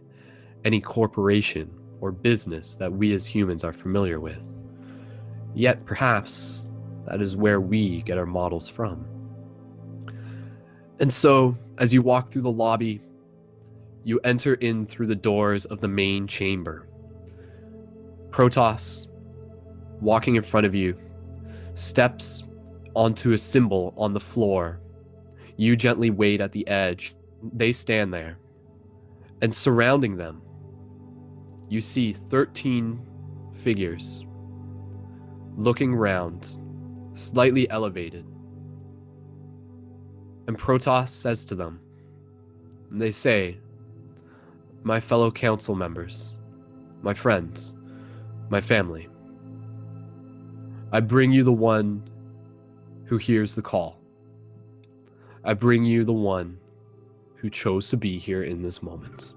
any corporation or business that we as humans are familiar with. Yet perhaps that is where we get our models from. And so, as you walk through the lobby, you enter in through the doors of the main chamber. Protoss, walking in front of you, steps onto a symbol on the floor. You gently wait at the edge They stand there, and surrounding them, you see 13 figures looking round, slightly elevated. And Protoss says to them, and they say, "My fellow council members, my friends, my family, I bring you the one who hears the call. I bring you the one who chose to be here in this moment."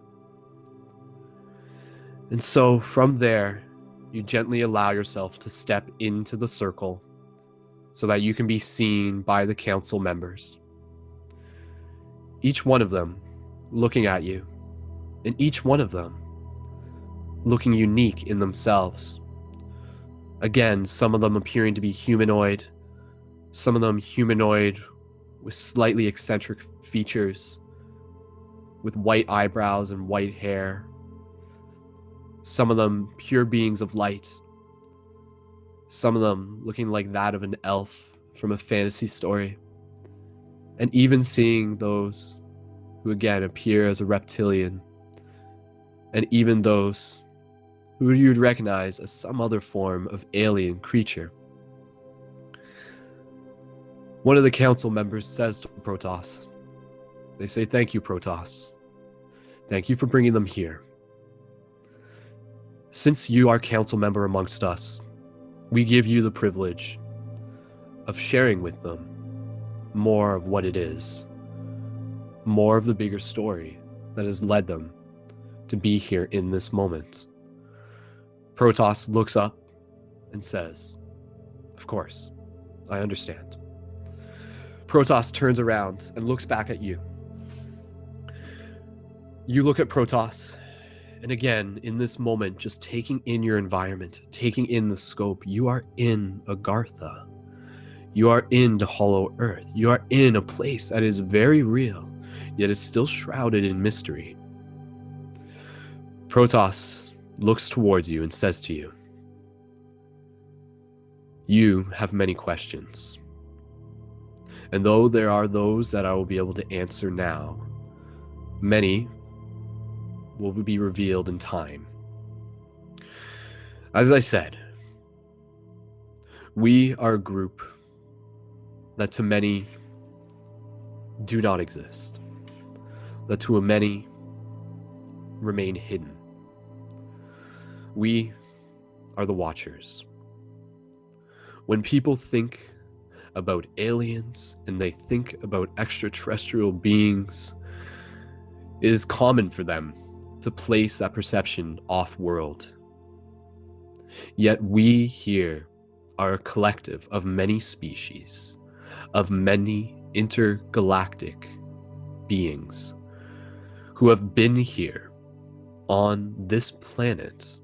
And so from there, you gently allow yourself to step into the circle so that you can be seen by the council members. Each one of them looking at you, and each one of them looking unique in themselves. Again, some of them appearing to be humanoid, some of them humanoid with slightly eccentric features, with white eyebrows and white hair. Some of them pure beings of light. Some of them looking like that of an elf from a fantasy story. And even seeing those who again appear as a reptilian, and even those who you'd recognize as some other form of alien creature. One of the council members says to Protoss, they say, "Thank you, Protoss. Thank you for bringing them here. Since you are council member amongst us, we give you the privilege of sharing with them more of what it is, more of the bigger story that has led them to be here in this moment." Protoss looks up and says, "Of course, I understand." Protoss turns around and looks back at you. You look at Protoss, and again, in this moment, just taking in your environment, taking in the scope, you are in Agartha. You are in the Hollow Earth. You are in a place that is very real, yet is still shrouded in mystery. Protoss looks towards you and says to you, "You have many questions. And though there are those that I will be able to answer now, many will be revealed in time. As I said, we are a group that to many do not exist, that to many remain hidden. We are the Watchers. When people think about aliens and they think about extraterrestrial beings, it is common for them to place that perception off-world. Yet we here are a collective of many species, of many intergalactic beings who have been here on this planet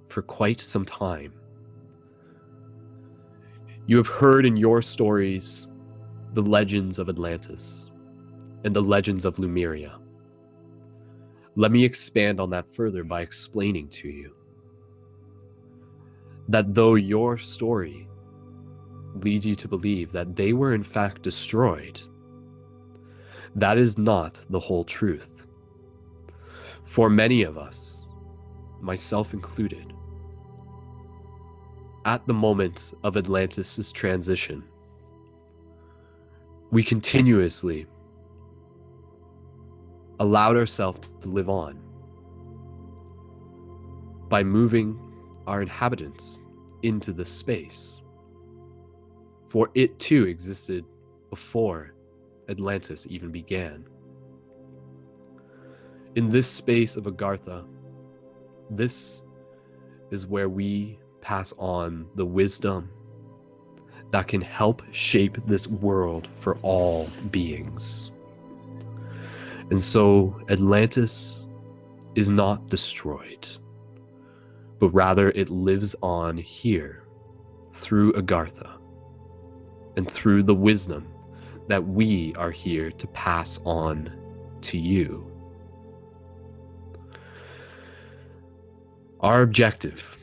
for quite some time. You have heard in your stories the legends of Atlantis and the legends of Lemuria. Let me expand on that further by explaining to you that though your story leads you to believe that they were in fact destroyed, that is not the whole truth. For many of us, myself included, at the moment of Atlantis' transition, we continuously allowed ourselves to live on by moving our inhabitants into this space. For it too existed before Atlantis even began. In this space of Agartha, this is where we pass on the wisdom that can help shape this world for all beings. And so Atlantis is not destroyed, but rather it lives on here through Agartha and through the wisdom that we are here to pass on to you. Our objective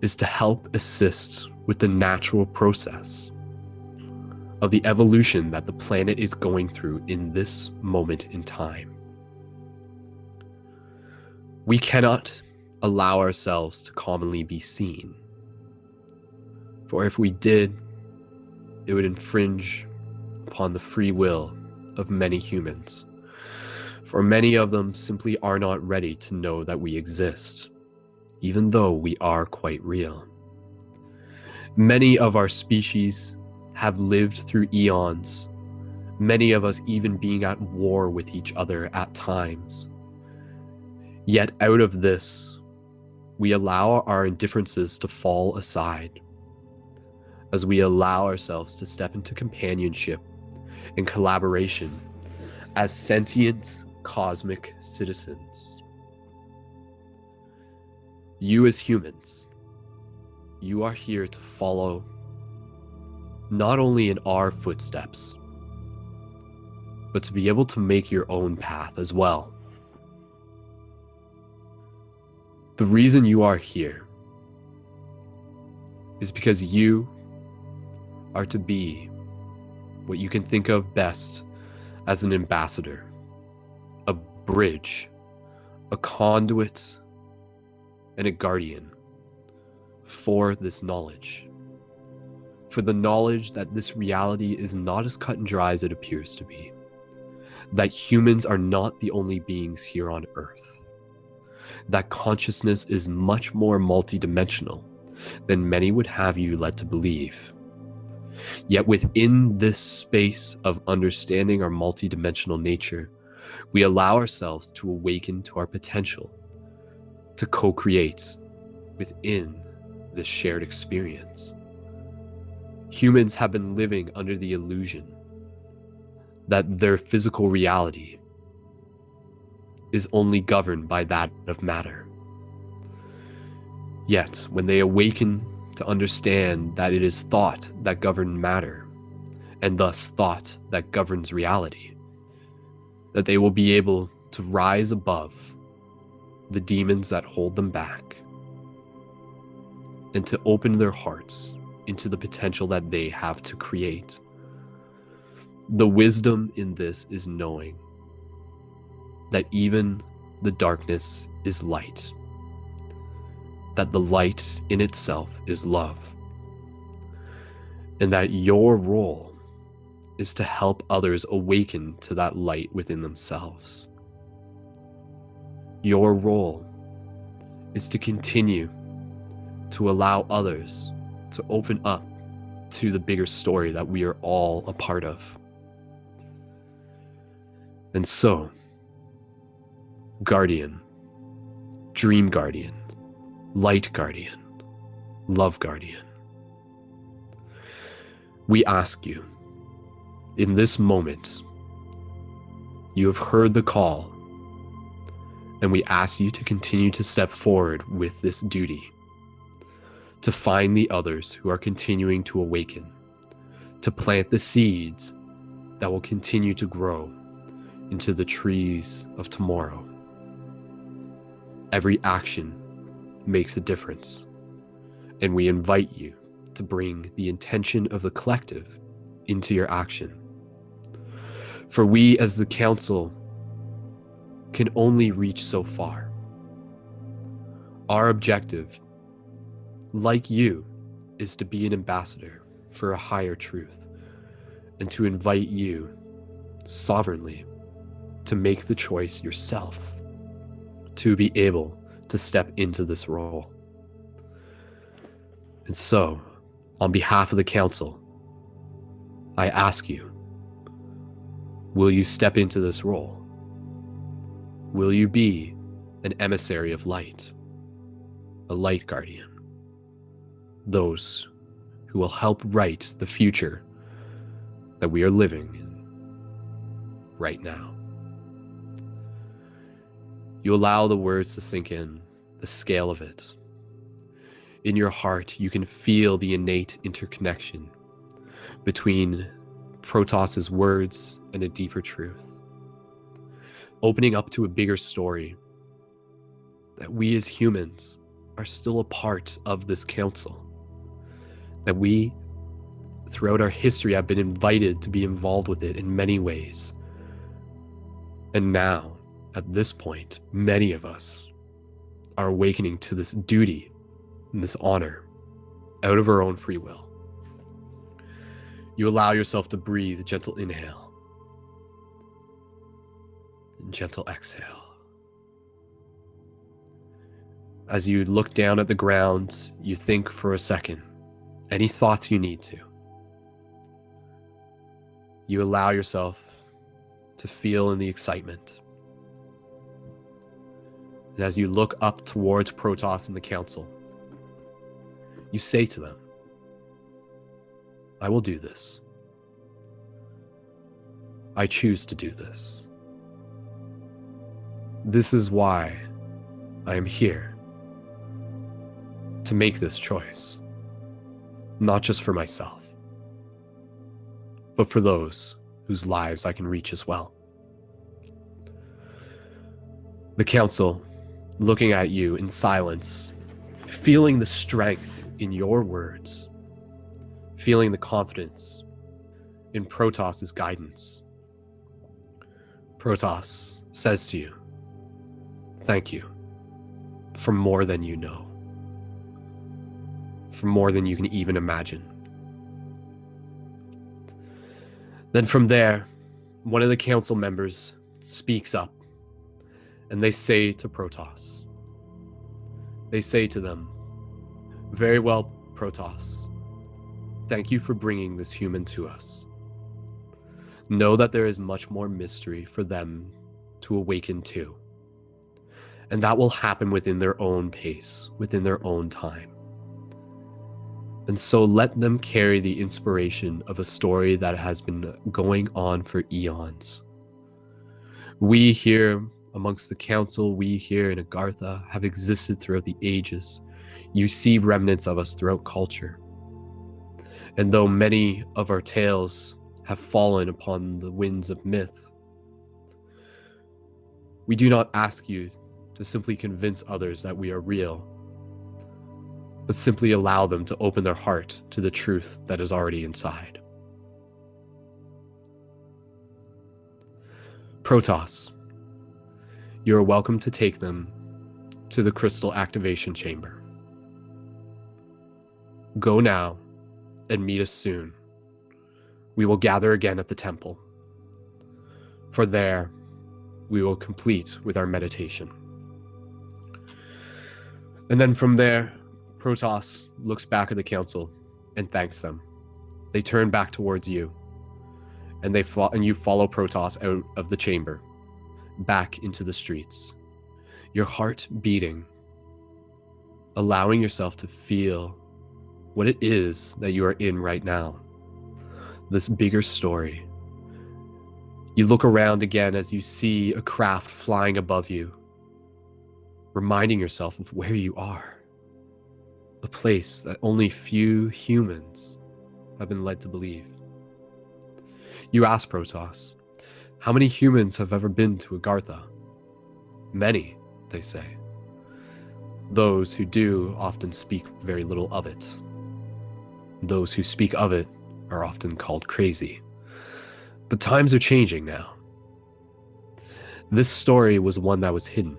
is to help assist with the natural process of the evolution that the planet is going through in this moment in time. We cannot allow ourselves to commonly be seen, for if we did, it would infringe upon the free will of many humans, for many of them simply are not ready to know that we exist, even though we are quite real. Many of our species have lived through eons, many of us even being at war with each other at times. Yet out of this, we allow our indifferences to fall aside, as we allow ourselves to step into companionship and collaboration as sentient cosmic citizens. You as humans, you are here to follow not only in our footsteps, but to be able to make your own path as well. The reason you are here is because you are to be what you can think of best as an ambassador, a bridge, a conduit, and a guardian for this knowledge. For the knowledge that this reality is not as cut and dry as it appears to be. That humans are not the only beings here on Earth. That consciousness is much more multidimensional than many would have you led to believe. Yet within this space of understanding our multidimensional nature, we allow ourselves to awaken to our potential, to co-create within this shared experience. Humans have been living under the illusion that their physical reality is only governed by that of matter. Yet, when they awaken to understand that it is thought that governs matter, and thus thought that governs reality, that they will be able to rise above the demons that hold them back, and to open their hearts into the potential that they have to create. The wisdom in this is knowing that even the darkness is light, that the light in itself is love, and that your role is to help others awaken to that light within themselves. Your role is to continue to allow others to open up to the bigger story that we are all a part of. And so, Guardian, Dream Guardian, Light Guardian, Love Guardian, we ask you, in this moment, you have heard the call, and we ask you to continue to step forward with this duty, to find the others who are continuing to awaken, to plant the seeds that will continue to grow into the trees of tomorrow. Every action makes a difference, and we invite you to bring the intention of the collective into your action. For we as the council can only reach so far. Our objective, like you, is to be an ambassador for a higher truth, and to invite you sovereignly to make the choice yourself to be able to step into this role. And so, on behalf of the council, I ask you, will you step into this role? Will you be an emissary of light, a light guardian? Those who will help write the future that we are living in right now. You allow the words to sink in, the scale of it. In your heart, you can feel the innate interconnection between Protos's words and a deeper truth, opening up to a bigger story that we as humans are still a part of this council, that we throughout our history have been invited to be involved with it in many ways. And now, at this point, many of us are awakening to this duty and this honor out of our own free will. You allow yourself to breathe, gentle inhale and gentle exhale. As you look down at the ground, you think for a second, any thoughts you need to. You allow yourself to feel in the excitement. And as you look up towards Protoss and the council, you say to them, I will do this. I choose to do this. This is why I am here, to make this choice, not just for myself, but for those whose lives I can reach as well. The council, looking at you in silence, feeling the strength in your words, feeling the confidence in Protoss's guidance. Protoss says to you, thank you for more than you know, for more than you can even imagine. Then from there, one of the council members speaks up, and they say to Protoss, they say to them, very well, Protoss, thank you for bringing this human to us. Know that there is much more mystery for them to awaken to, and that will happen within their own pace, within their own time. And so let them carry the inspiration of a story that has been going on for eons. We here amongst the council, we here in Agartha have existed throughout the ages. You see remnants of us throughout culture. And though many of our tales have fallen upon the winds of myth, we do not ask you to simply convince others that we are real, but simply allow them to open their heart to the truth that is already inside. Protoss, you are welcome to take them to the crystal activation chamber. Go now and meet us soon. We will gather again at the temple. For there, we will complete with our meditation. And then from there, Protoss looks back at the council and thanks them. They turn back towards you, and you follow Protoss out of the chamber, back into the streets, your heart beating, allowing yourself to feel what it is that you are in right now, this bigger story. You look around again as you see a craft flying above you, reminding yourself of where you are. A place that only few humans have been led to believe. You ask Protoss, how many humans have ever been to Agartha? Many, they say. Those who do often speak very little of it. Those who speak of it are often called crazy. But times are changing now. This story was one that was hidden.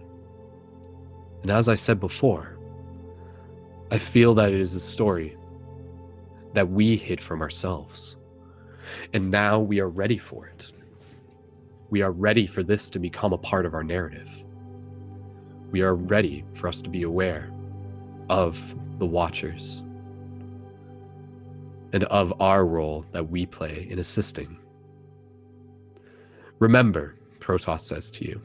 And as I said before, I feel that it is a story that we hid from ourselves. And now we are ready for it. We are ready for this to become a part of our narrative. We are ready for us to be aware of the Watchers and of our role that we play in assisting. Remember, Protoss says to you,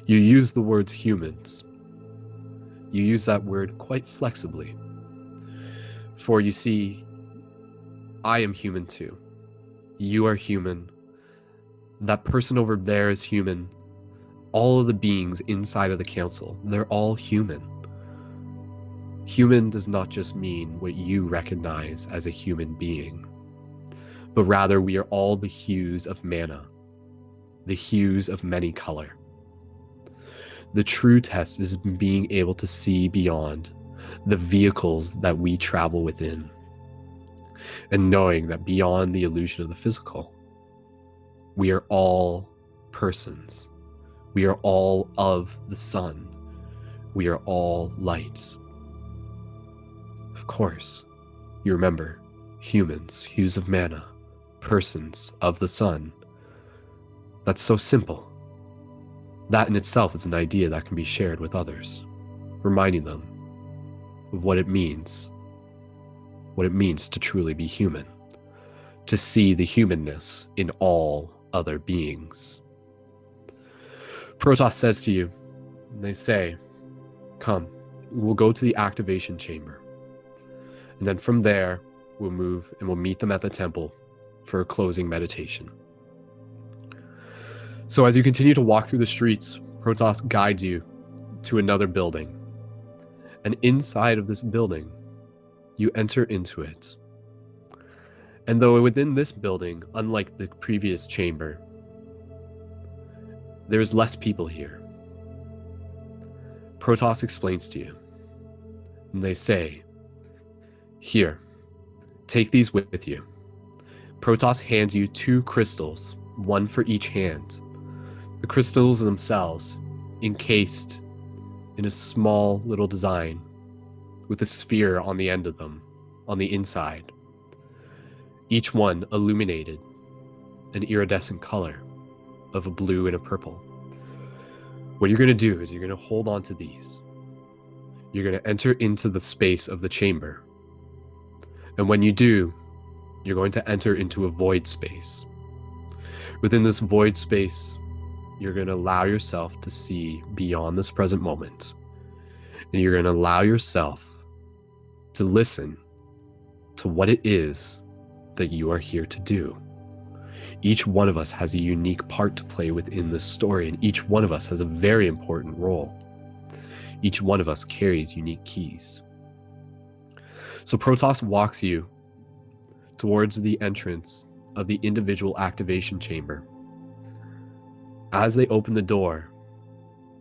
you use the words humans. You use that word quite flexibly. For you see, I am human too. You are human. That person over there is human. All of the beings inside of the council, they're all human. Human does not just mean what you recognize as a human being, but rather we are all the hues of mana, the hues of many color. The true test is being able to see beyond the vehicles that we travel within. and knowing that beyond the illusion of the physical, we are all persons. We are all of the sun. We are all light. Of course, you remember, humans, hues of mana, persons of the sun. That's so simple. That in itself is an idea that can be shared with others, reminding them of what it means to truly be human, to see the humanness in all other beings. Protoss says to you, they say, come, we'll go to the activation chamber. And then from there, we'll move and we'll meet them at the temple for a closing meditation. So as you continue to walk through the streets, Protoss guides you to another building. And inside of this building, you enter into it. And though within this building, unlike the previous chamber, there's less people here, Protoss explains to you. And they say, here, take these with you. Protoss hands you 2 crystals, one for each hand. The crystals themselves encased in a small little design with a sphere on the end of them, on the inside. Each one illuminated an iridescent color of a blue and a purple. What you're going to do is you're going to hold on to these. You're going to enter into the space of the chamber. And when you do, you're going to enter into a void space. Within this void space, you're going to allow yourself to see beyond this present moment. And you're going to allow yourself to listen to what it is that you are here to do. Each one of us has a unique part to play within this story, and each one of us has a very important role. Each one of us carries unique keys. So Protoss walks you towards the entrance of the individual activation chamber. As they open the door,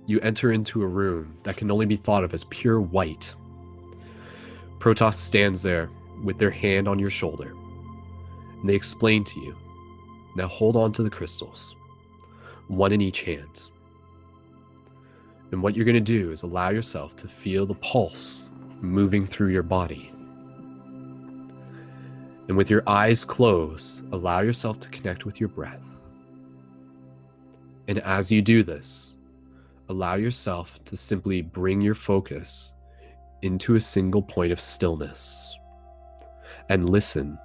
you enter into a room that can only be thought of as pure white. Protoss stands there with their hand on your shoulder, and they explain to you, now hold on to the crystals, one in each hand. And what you're going to do is allow yourself to feel the pulse moving through your body. And with your eyes closed, allow yourself to connect with your breath. And as you do this, allow yourself to simply bring your focus into a single point of stillness and listen.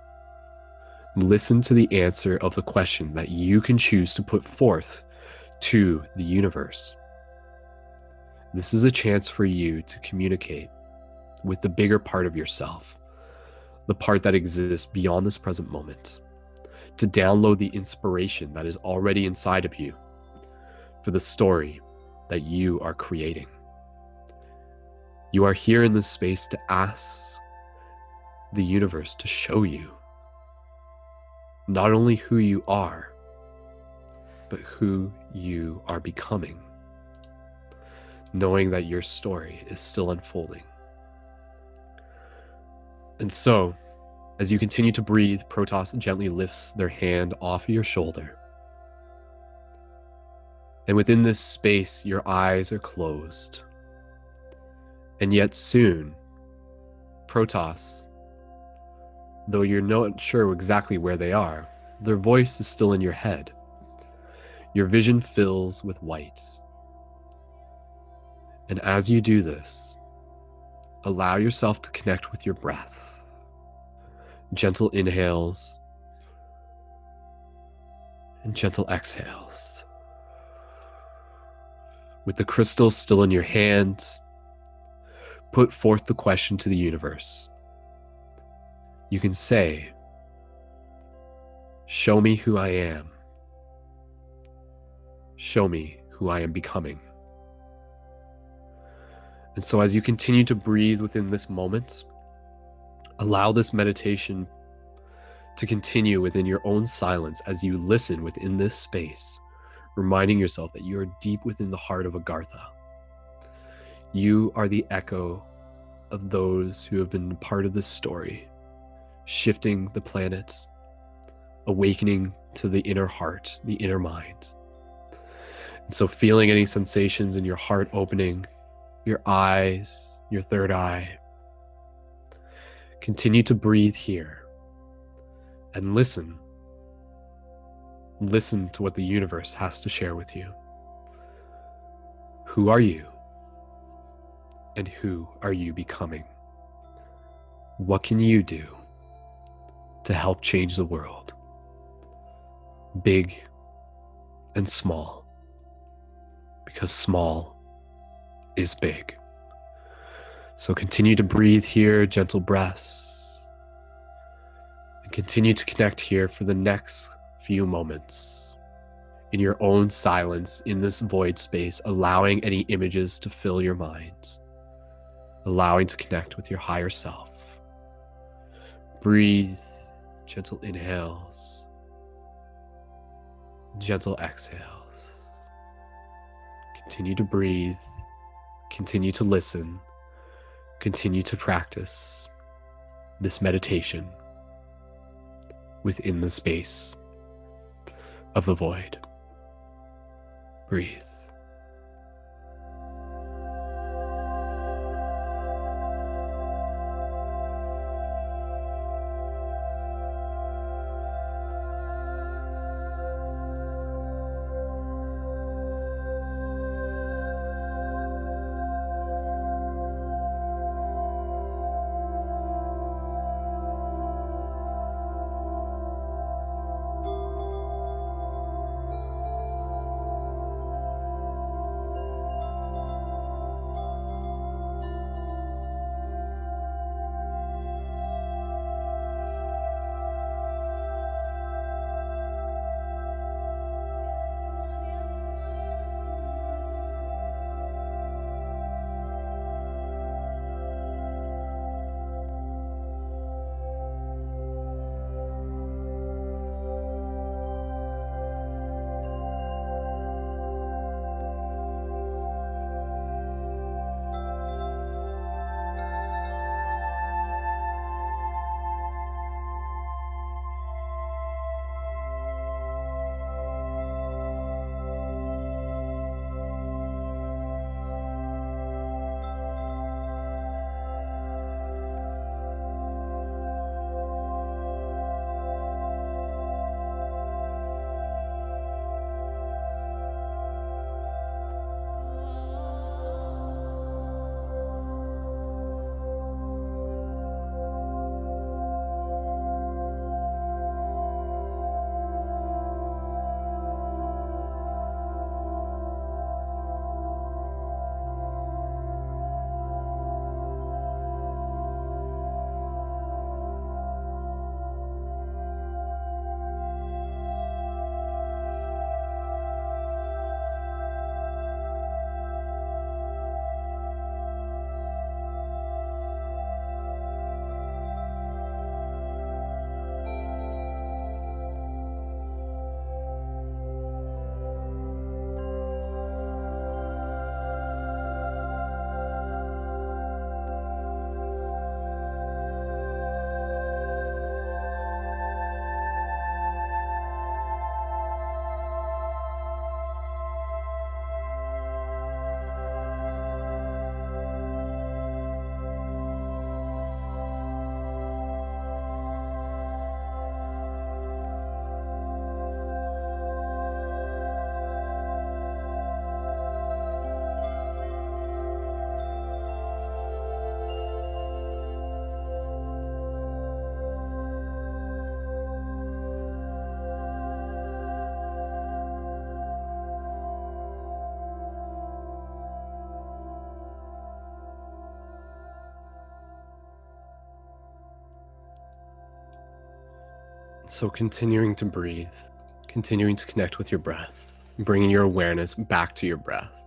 Listen to the answer of the question that you can choose to put forth to the universe. This is a chance for you to communicate with the bigger part of yourself, the part that exists beyond this present moment, to download the inspiration that is already inside of you for the story that you are creating. You are here in this space to ask the universe to show you not only who you are, but who you are becoming, knowing that your story is still unfolding. And so, as you continue to breathe, Protoss gently lifts their hand off of your shoulder. And within this space, your eyes are closed. And yet soon, Protoss, though you're not sure exactly where they are, their voice is still in your head. Your vision fills with white. And as you do this, allow yourself to connect with your breath. Gentle inhales and gentle exhales. With the crystals still in your hand, put forth the question to the universe. You can say, show me who I am. Show me who I am becoming. And so as you continue to breathe within this moment, allow this meditation to continue within your own silence as you listen within this space, reminding yourself that you are deep within the heart of Agartha. You are the echo of those who have been part of this story, shifting the planet, awakening to the inner heart, the inner mind. And so feeling any sensations in your heart opening, your eyes, your third eye. Continue to breathe here and listen. Listen to what the universe has to share with you. Who are you? And who are you becoming? What can you do to help change the world? Big and small, because small is big. So continue to breathe here, gentle breaths, and continue to connect here for the next few moments in your own silence in this void space, allowing any images to fill your mind, allowing to connect with your higher self. Breathe, gentle inhales, gentle exhales. Continue to breathe, continue to listen, continue to practice this meditation within the space of the void. Breathe. So continuing to breathe, continuing to connect with your breath, bringing your awareness back to your breath.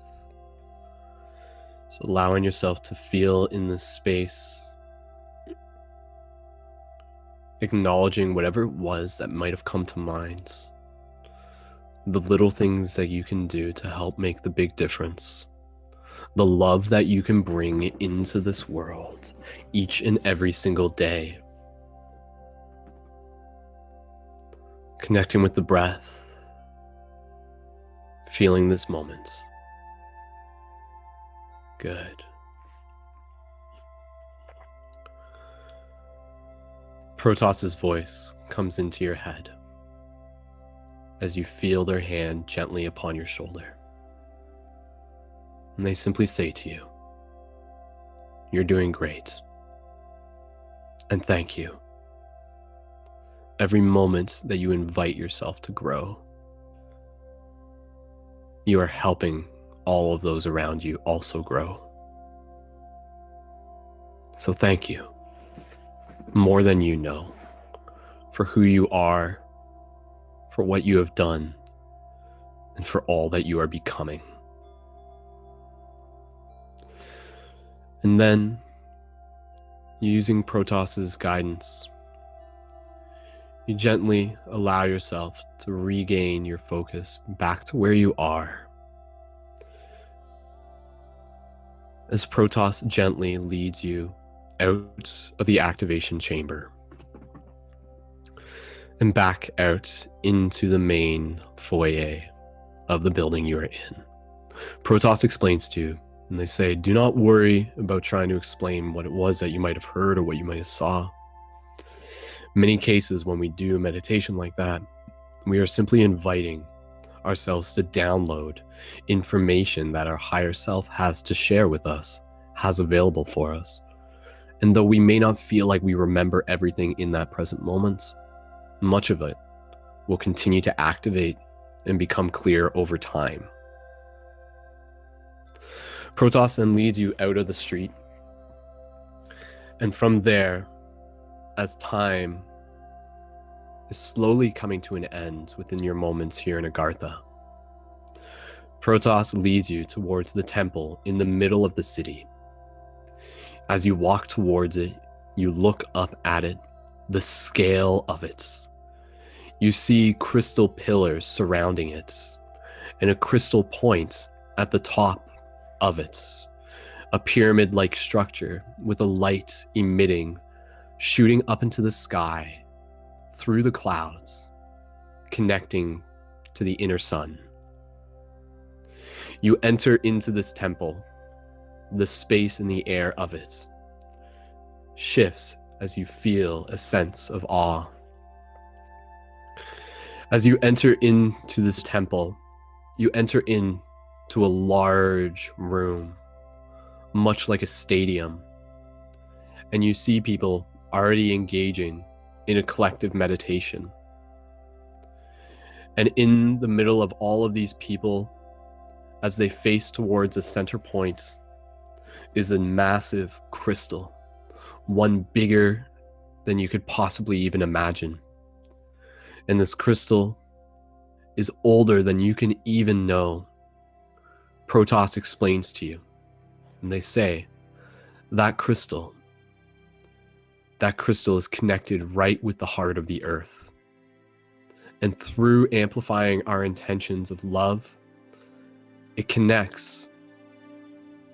So allowing yourself to feel in this space, acknowledging whatever it was that might have come to mind, the little things that you can do to help make the big difference, the love that you can bring into this world each and every single day. Connecting with the breath, feeling this moment. Good. Protos's voice comes into your head as you feel their hand gently upon your shoulder. And they simply say to you, "You're doing great. And thank you. Every moment that you invite yourself to grow, you are helping all of those around you also grow. So thank you, more than you know, for who you are, for what you have done, and for all that you are becoming." And then, using Protos's guidance, you gently allow yourself to regain your focus back to where you are, as Protos gently leads you out of the activation chamber and back out into the main foyer of the building you are in. Protos explains to you, and they say, "Do not worry about trying to explain what it was that you might have heard or what you might have saw. Many cases when we do meditation like that, we are simply inviting ourselves to download information that our higher self has to share with us, has available for us. And though we may not feel like we remember everything in that present moment, much of it will continue to activate and become clear over time." Protos then leads you out of the street. And from there, as time is slowly coming to an end within your moments here in Agartha, Protos leads you towards the temple in the middle of the city. As you walk towards it, you look up at it, the scale of it. You see crystal pillars surrounding it, and a crystal point at the top of it, a pyramid-like structure with a light emitting, shooting up into the sky, through the clouds, connecting to the inner sun. You enter into this temple. The space in the air of it shifts as you feel a sense of awe. As you enter into this temple, you enter into a large room, much like a stadium, and you see people already engaging in a collective meditation. And in the middle of all of these people, as they face towards a center point, is a massive crystal, one bigger than you could possibly even imagine. And this crystal is older than you can even know. Protos explains to you, and they say, that crystal is connected right with the heart of the earth. And through amplifying our intentions of love, it connects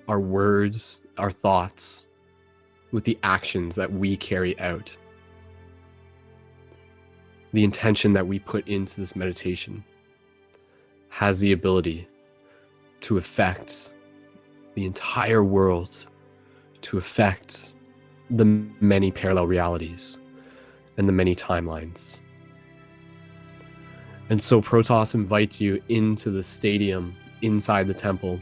our words, our thoughts, with the actions that we carry out. The intention that we put into this meditation has the ability to affect the entire world, to affect the many parallel realities and the many timelines. And so Protos invites you into the stadium inside the temple,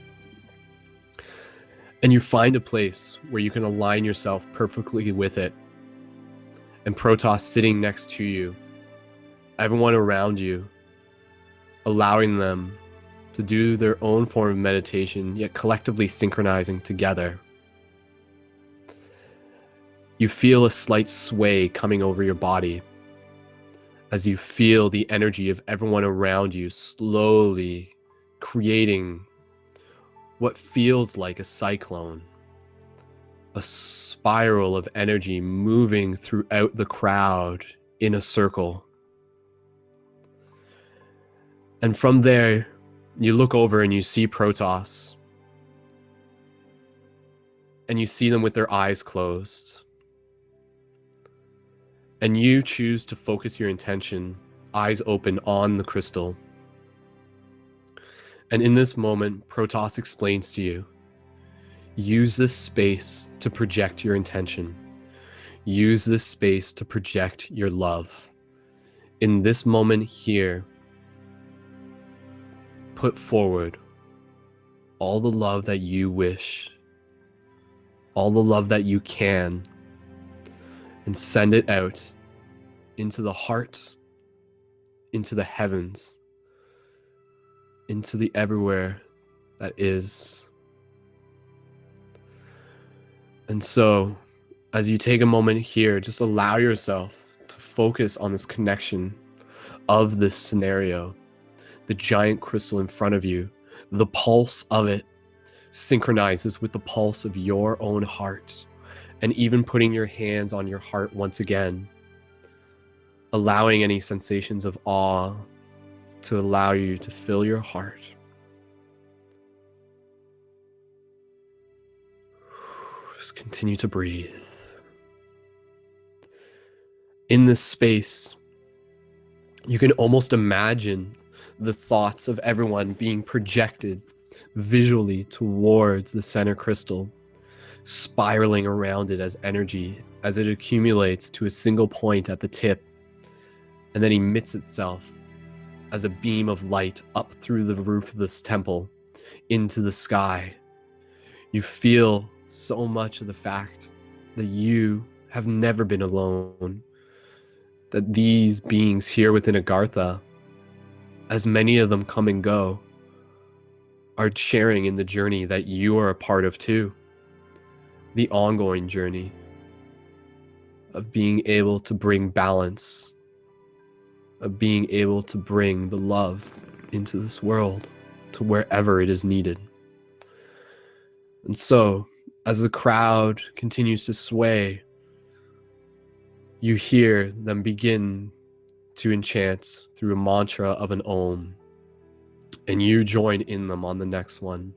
and you find a place where you can align yourself perfectly with it. And Protos sitting next to you, everyone around you, allowing them to do their own form of meditation, yet collectively synchronizing together. You feel a slight sway coming over your body as you feel the energy of everyone around you slowly creating what feels like a cyclone, a spiral of energy moving throughout the crowd in a circle. And from there, you look over and you see Protos, and you see them with their eyes closed. And you choose to focus your intention eyes open on the crystal. And in this moment, Protoss explains to you, use this space to project your intention. Use this space to project your love. In this moment here, put forward all the love that you wish, all the love that you can, and send it out into the heart, into the heavens, into the everywhere that is. And so, as you take a moment here, just allow yourself to focus on this connection of this scenario, the giant crystal in front of you. The pulse of it synchronizes with the pulse of your own heart. And even putting your hands on your heart once again, allowing any sensations of awe to allow you to fill your heart. Just continue to breathe. In this space, you can almost imagine the thoughts of everyone being projected visually towards the center crystal, spiraling around it as energy, as it accumulates to a single point at the tip, and then emits itself as a beam of light up through the roof of this temple into the sky. You feel so much of the fact that you have never been alone, that these beings here within Agartha, as many of them come and go, are sharing in the journey that you are a part of too. The ongoing journey of being able to bring balance, of being able to bring the love into this world, to wherever it is needed. And so, as the crowd continues to sway, you hear them begin to enchant through a mantra of an Om, and you join in them on the next one.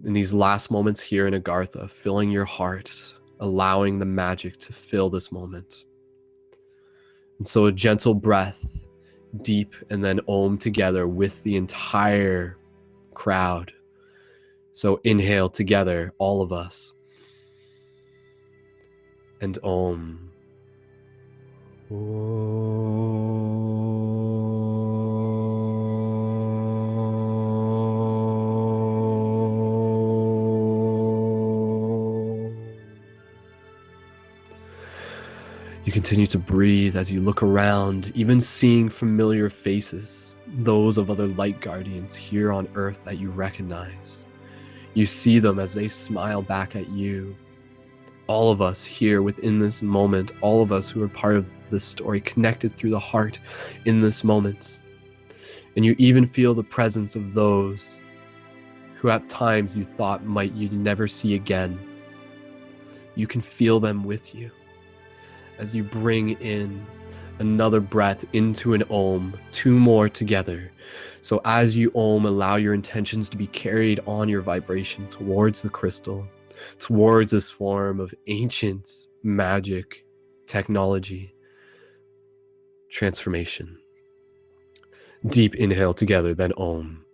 In these last moments here in Agartha, filling your heart, allowing the magic to fill this moment. And so a gentle breath, deep, and then Om together with the entire crowd. So inhale together, all of us. And Om. You continue to breathe as you look around, even seeing familiar faces, those of other light guardians here on Earth that you recognize. You see them as they smile back at you. All of us here within this moment, all of us who are part of this story, connected through the heart in this moment. And you even feel the presence of those who at times you thought might you never see again. You can feel them with you as you bring in another breath into an Om, two more together. So as you Om, allow your intentions to be carried on your vibration towards the crystal, towards this form of ancient magic, technology, transformation. Deep inhale together, then Om.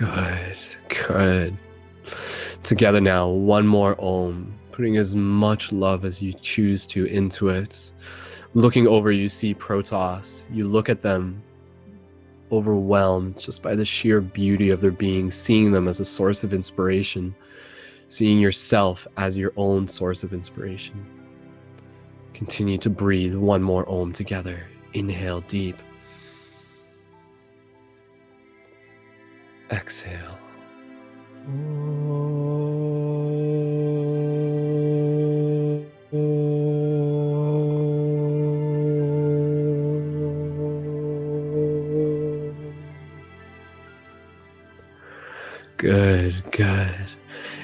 Good, good. Together now, one more Om, putting as much love as you choose to into it. Looking over, you see Protoss. You look at them, overwhelmed just by the sheer beauty of their being, seeing them as a source of inspiration, seeing yourself as your own source of inspiration. Continue to breathe one more Om together. Inhale deep. Exhale. Good, good.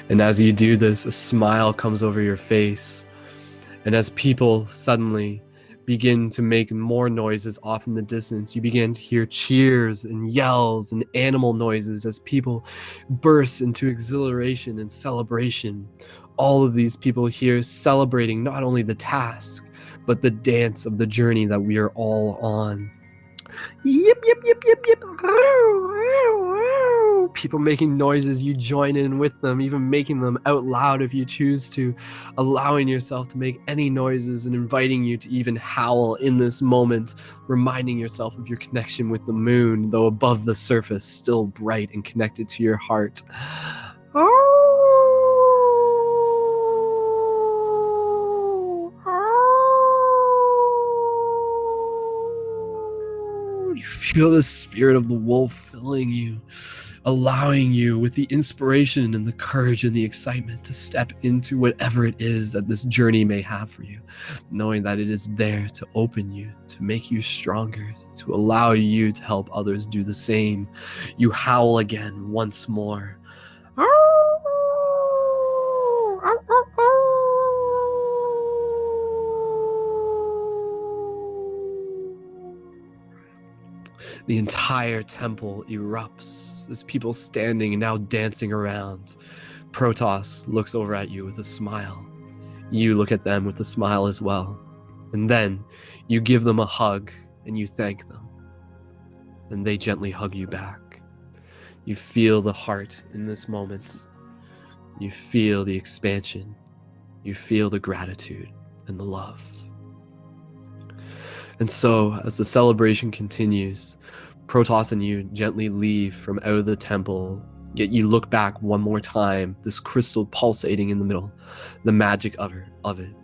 And as you do this, a smile comes over your face. And as people suddenly begin to make more noises off in the distance, you begin to hear cheers and yells and animal noises as people burst into exhilaration and celebration. All of these people here celebrating not only the task, but the dance of the journey that we are all on. Yip, yip, yip, yip, yip. People making noises, you join in with them, even making them out loud if you choose to, allowing yourself to make any noises and inviting you to even howl in this moment, reminding yourself of your connection with the moon, though above the surface, still bright and connected to your heart. You feel the spirit of the wolf filling you, allowing you with the inspiration and the courage and the excitement to step into whatever it is that this journey may have for you, knowing that it is there to open you, to make you stronger, to allow you to help others do the same. You howl again once more. The entire temple erupts as people standing and now dancing around. Protoss looks over at you with a smile. You look at them with a smile as well. And then you give them a hug and you thank them. And they gently hug you back. You feel the heart in this moment. You feel the expansion. You feel the gratitude and the love. And so, as the celebration continues, Protoss and you gently leave from out of the temple, yet you look back one more time, this crystal pulsating in the middle, the magic of it,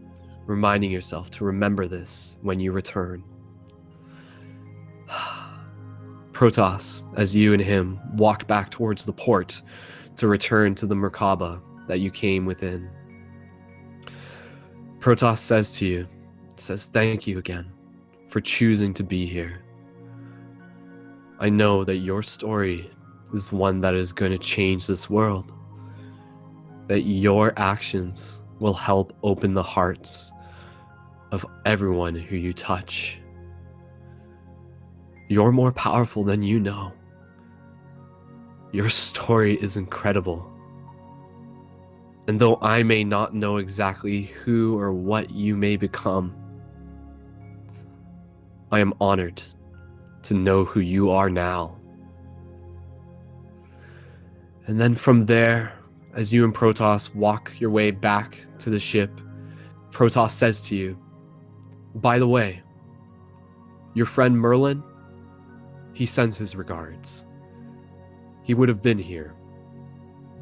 reminding yourself to remember this when you return. Protoss, as you and him walk back towards the port to return to the Merkaba that you came within, Protoss says to you, thank you again for choosing to be here. I know that your story is one that is going to change this world, that your actions will help open the hearts of everyone who you touch. You're more powerful than you know. Your story is incredible. And though I may not know exactly who or what you may become, I am honored to know who you are now. And then from there, as you and Protoss walk your way back to the ship, Protoss says to you, by the way, your friend Merlin, he sends his regards. He would have been here,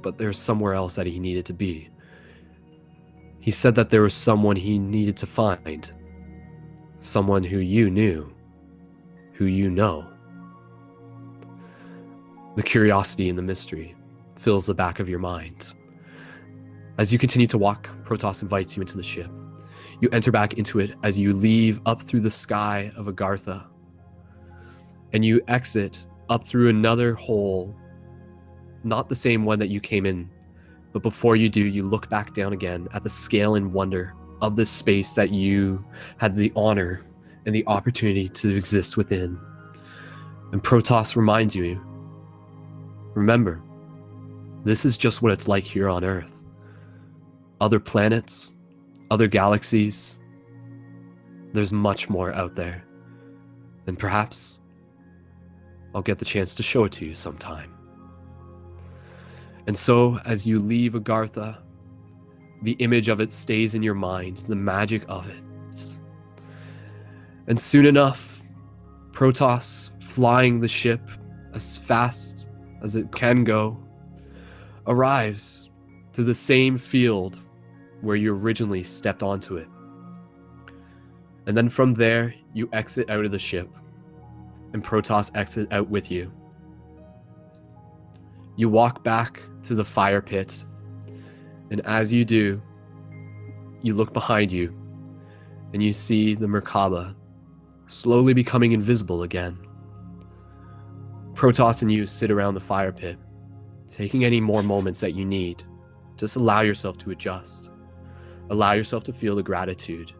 but there's somewhere else that he needed to be. He said that there was someone he needed to find. Someone who you knew, who you know. The curiosity and the mystery fills the back of your mind. As you continue to walk, Protoss invites you into the ship. You enter back into it as you leave up through the sky of Agartha. And you exit up through another hole, not the same one that you came in, but before you do, you look back down again at the scale and wonder of this space that you had the honor and the opportunity to exist within. And Protoss reminds you, remember, this is just what it's like here on Earth. Other planets, other galaxies, there's much more out there. And perhaps I'll get the chance to show it to you sometime. And so, as you leave Agartha, the image of it stays in your mind, the magic of it. And soon enough, Protoss, flying the ship as fast as it can go, arrives to the same field where you originally stepped onto it. And then from there, you exit out of the ship, and Protoss exits out with you. You walk back to the fire pit, and as you do, you look behind you, and you see the Merkaba slowly becoming invisible again. Protoss and you sit around the fire pit, taking any more moments that you need. Just allow yourself to adjust. Allow yourself to feel the gratitude,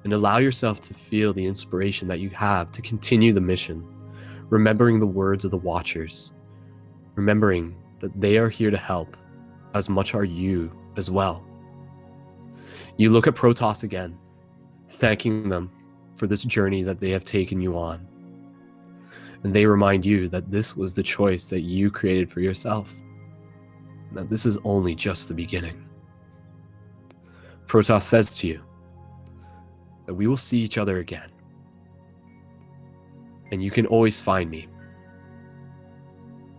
and allow yourself to feel the inspiration that you have to continue the mission, remembering the words of the Watchers, remembering that they are here to help as much are you as well. You look at Protoss again, thanking them for this journey that they have taken you on. And they remind you that this was the choice that you created for yourself. And that this is only just the beginning. Protoss says to you that we will see each other again. And you can always find me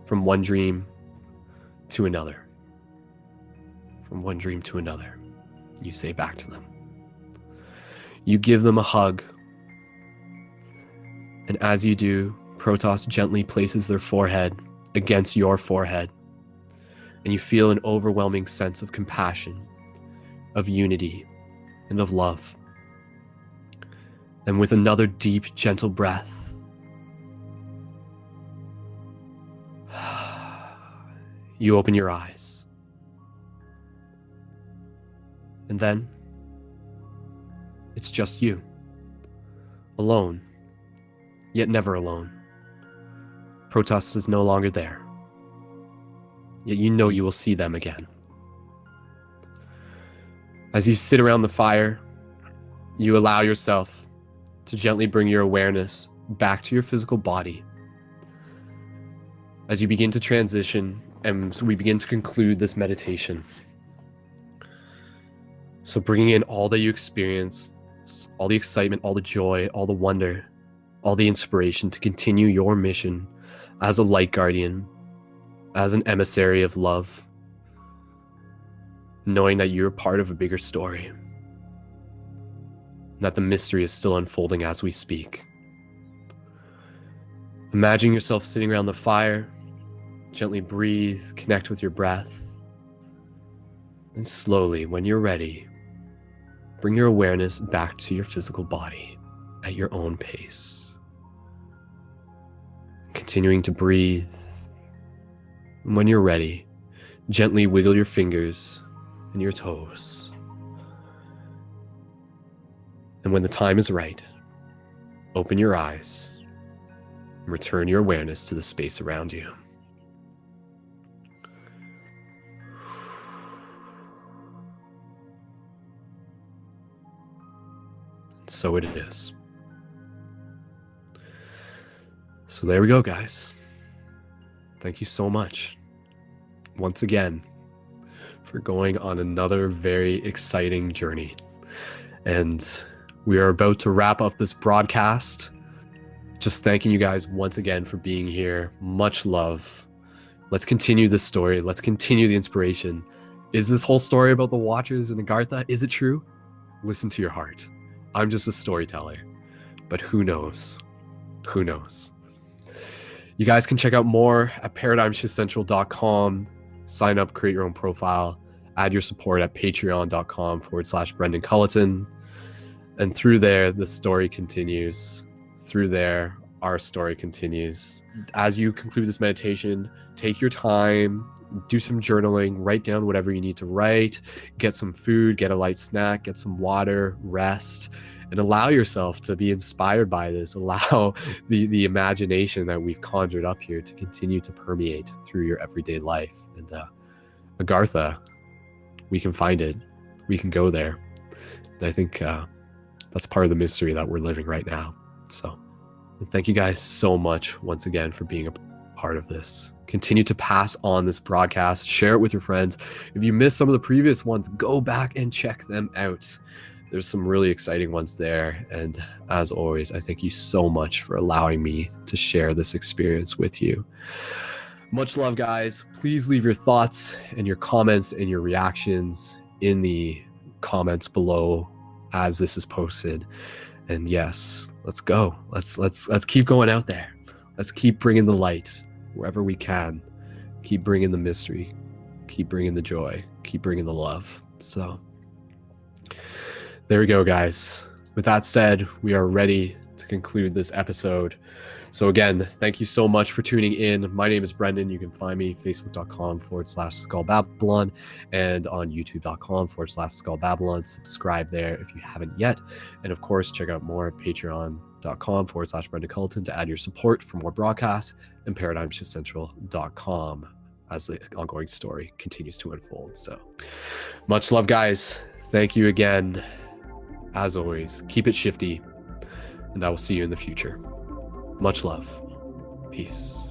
from one dream to another. From one dream to another, you say back to them. You give them a hug. And as you do, Protoss gently places their forehead against your forehead. And you feel an overwhelming sense of compassion, of unity, and of love. And with another deep, gentle breath, you open your eyes. And then, it's just you, alone, yet never alone. Protoss is no longer there, yet you know you will see them again. As you sit around the fire, you allow yourself to gently bring your awareness back to your physical body. As you begin to transition, and we begin to conclude this meditation. So bringing in all that you experience, all the excitement, all the joy, all the wonder, all the inspiration to continue your mission as a light guardian, as an emissary of love, knowing that you're part of a bigger story, that the mystery is still unfolding as we speak. Imagine yourself sitting around the fire, gently breathe, connect with your breath, and slowly, when you're ready, bring your awareness back to your physical body at your own pace. Continuing to breathe. And when you're ready, gently wiggle your fingers and your toes. And when the time is right, open your eyes and return your awareness to the space around you. So it is. So there we go, guys. Thank you so much once again for going on another very exciting journey. And we are about to wrap up this broadcast. Just thanking you guys once again for being here. Much love. Let's continue this story. Let's continue the inspiration. Is this whole story about the Watchers and Agartha? Is it true? Listen to your heart. I'm just a storyteller, but who knows? Who knows? You guys can check out more at paradigmshiftcentral.com. Sign up, create your own profile, add your support at patreon.com/Brendan Culleton. And through there, the story continues. Through there, our story continues. As you conclude this meditation, take your time, do some journaling, write down whatever you need to write, get some food, get a light snack, get some water, rest, and allow yourself to be inspired by this. Allow the imagination that we've conjured up here to continue to permeate through your everyday life. And Agartha, we can find it. We can go there. And I think that's part of the mystery that we're living right now. So thank you guys so much once again for being a part of this. Continue to pass on this broadcast, share it with your friends. If you missed some of the previous ones, go back and check them out. There's some really exciting ones there. And as always, I thank you so much for allowing me to share this experience with you. Much love, guys. Please leave your thoughts and your comments and your reactions in the comments below as this is posted. And yes, let's go. Let's keep going out there. Let's keep bringing the light wherever we can. Keep bringing the mystery. Keep bringing the joy. Keep bringing the love. So there we go, guys. With that said, we are ready to conclude this episode. So again, thank you so much for tuning in. My name is Brendan. You can find me facebook.com/SkullBabylon and on youtube.com/SkullBabylon. Subscribe there if you haven't yet. And of course, check out more at patreon.com/Brendan Culleton to add your support for more broadcasts, and ParadigmShiftCentral.com as the ongoing story continues to unfold. So much love, guys. Thank you again. As always, keep it shifty, and I will see you in the future. Much love. Peace.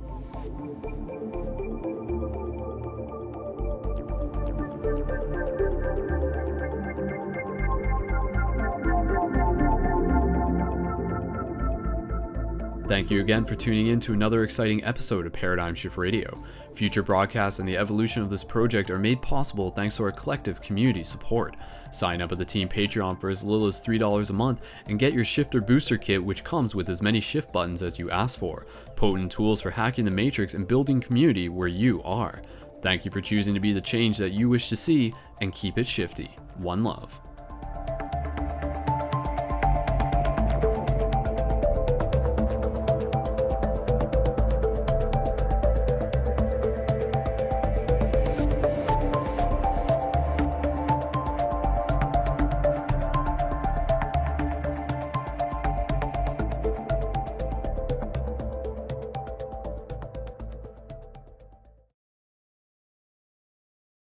Thank you again for tuning in to another exciting episode of Paradigm Shift Radio. Future broadcasts and the evolution of this project are made possible thanks to our collective community support. Sign up at the team Patreon for as little as $3 a month and get your Shifter Booster Kit, which comes with as many shift buttons as you ask for, potent tools for hacking the matrix and building community where you are. Thank you for choosing to be the change that you wish to see, and keep it shifty. One love.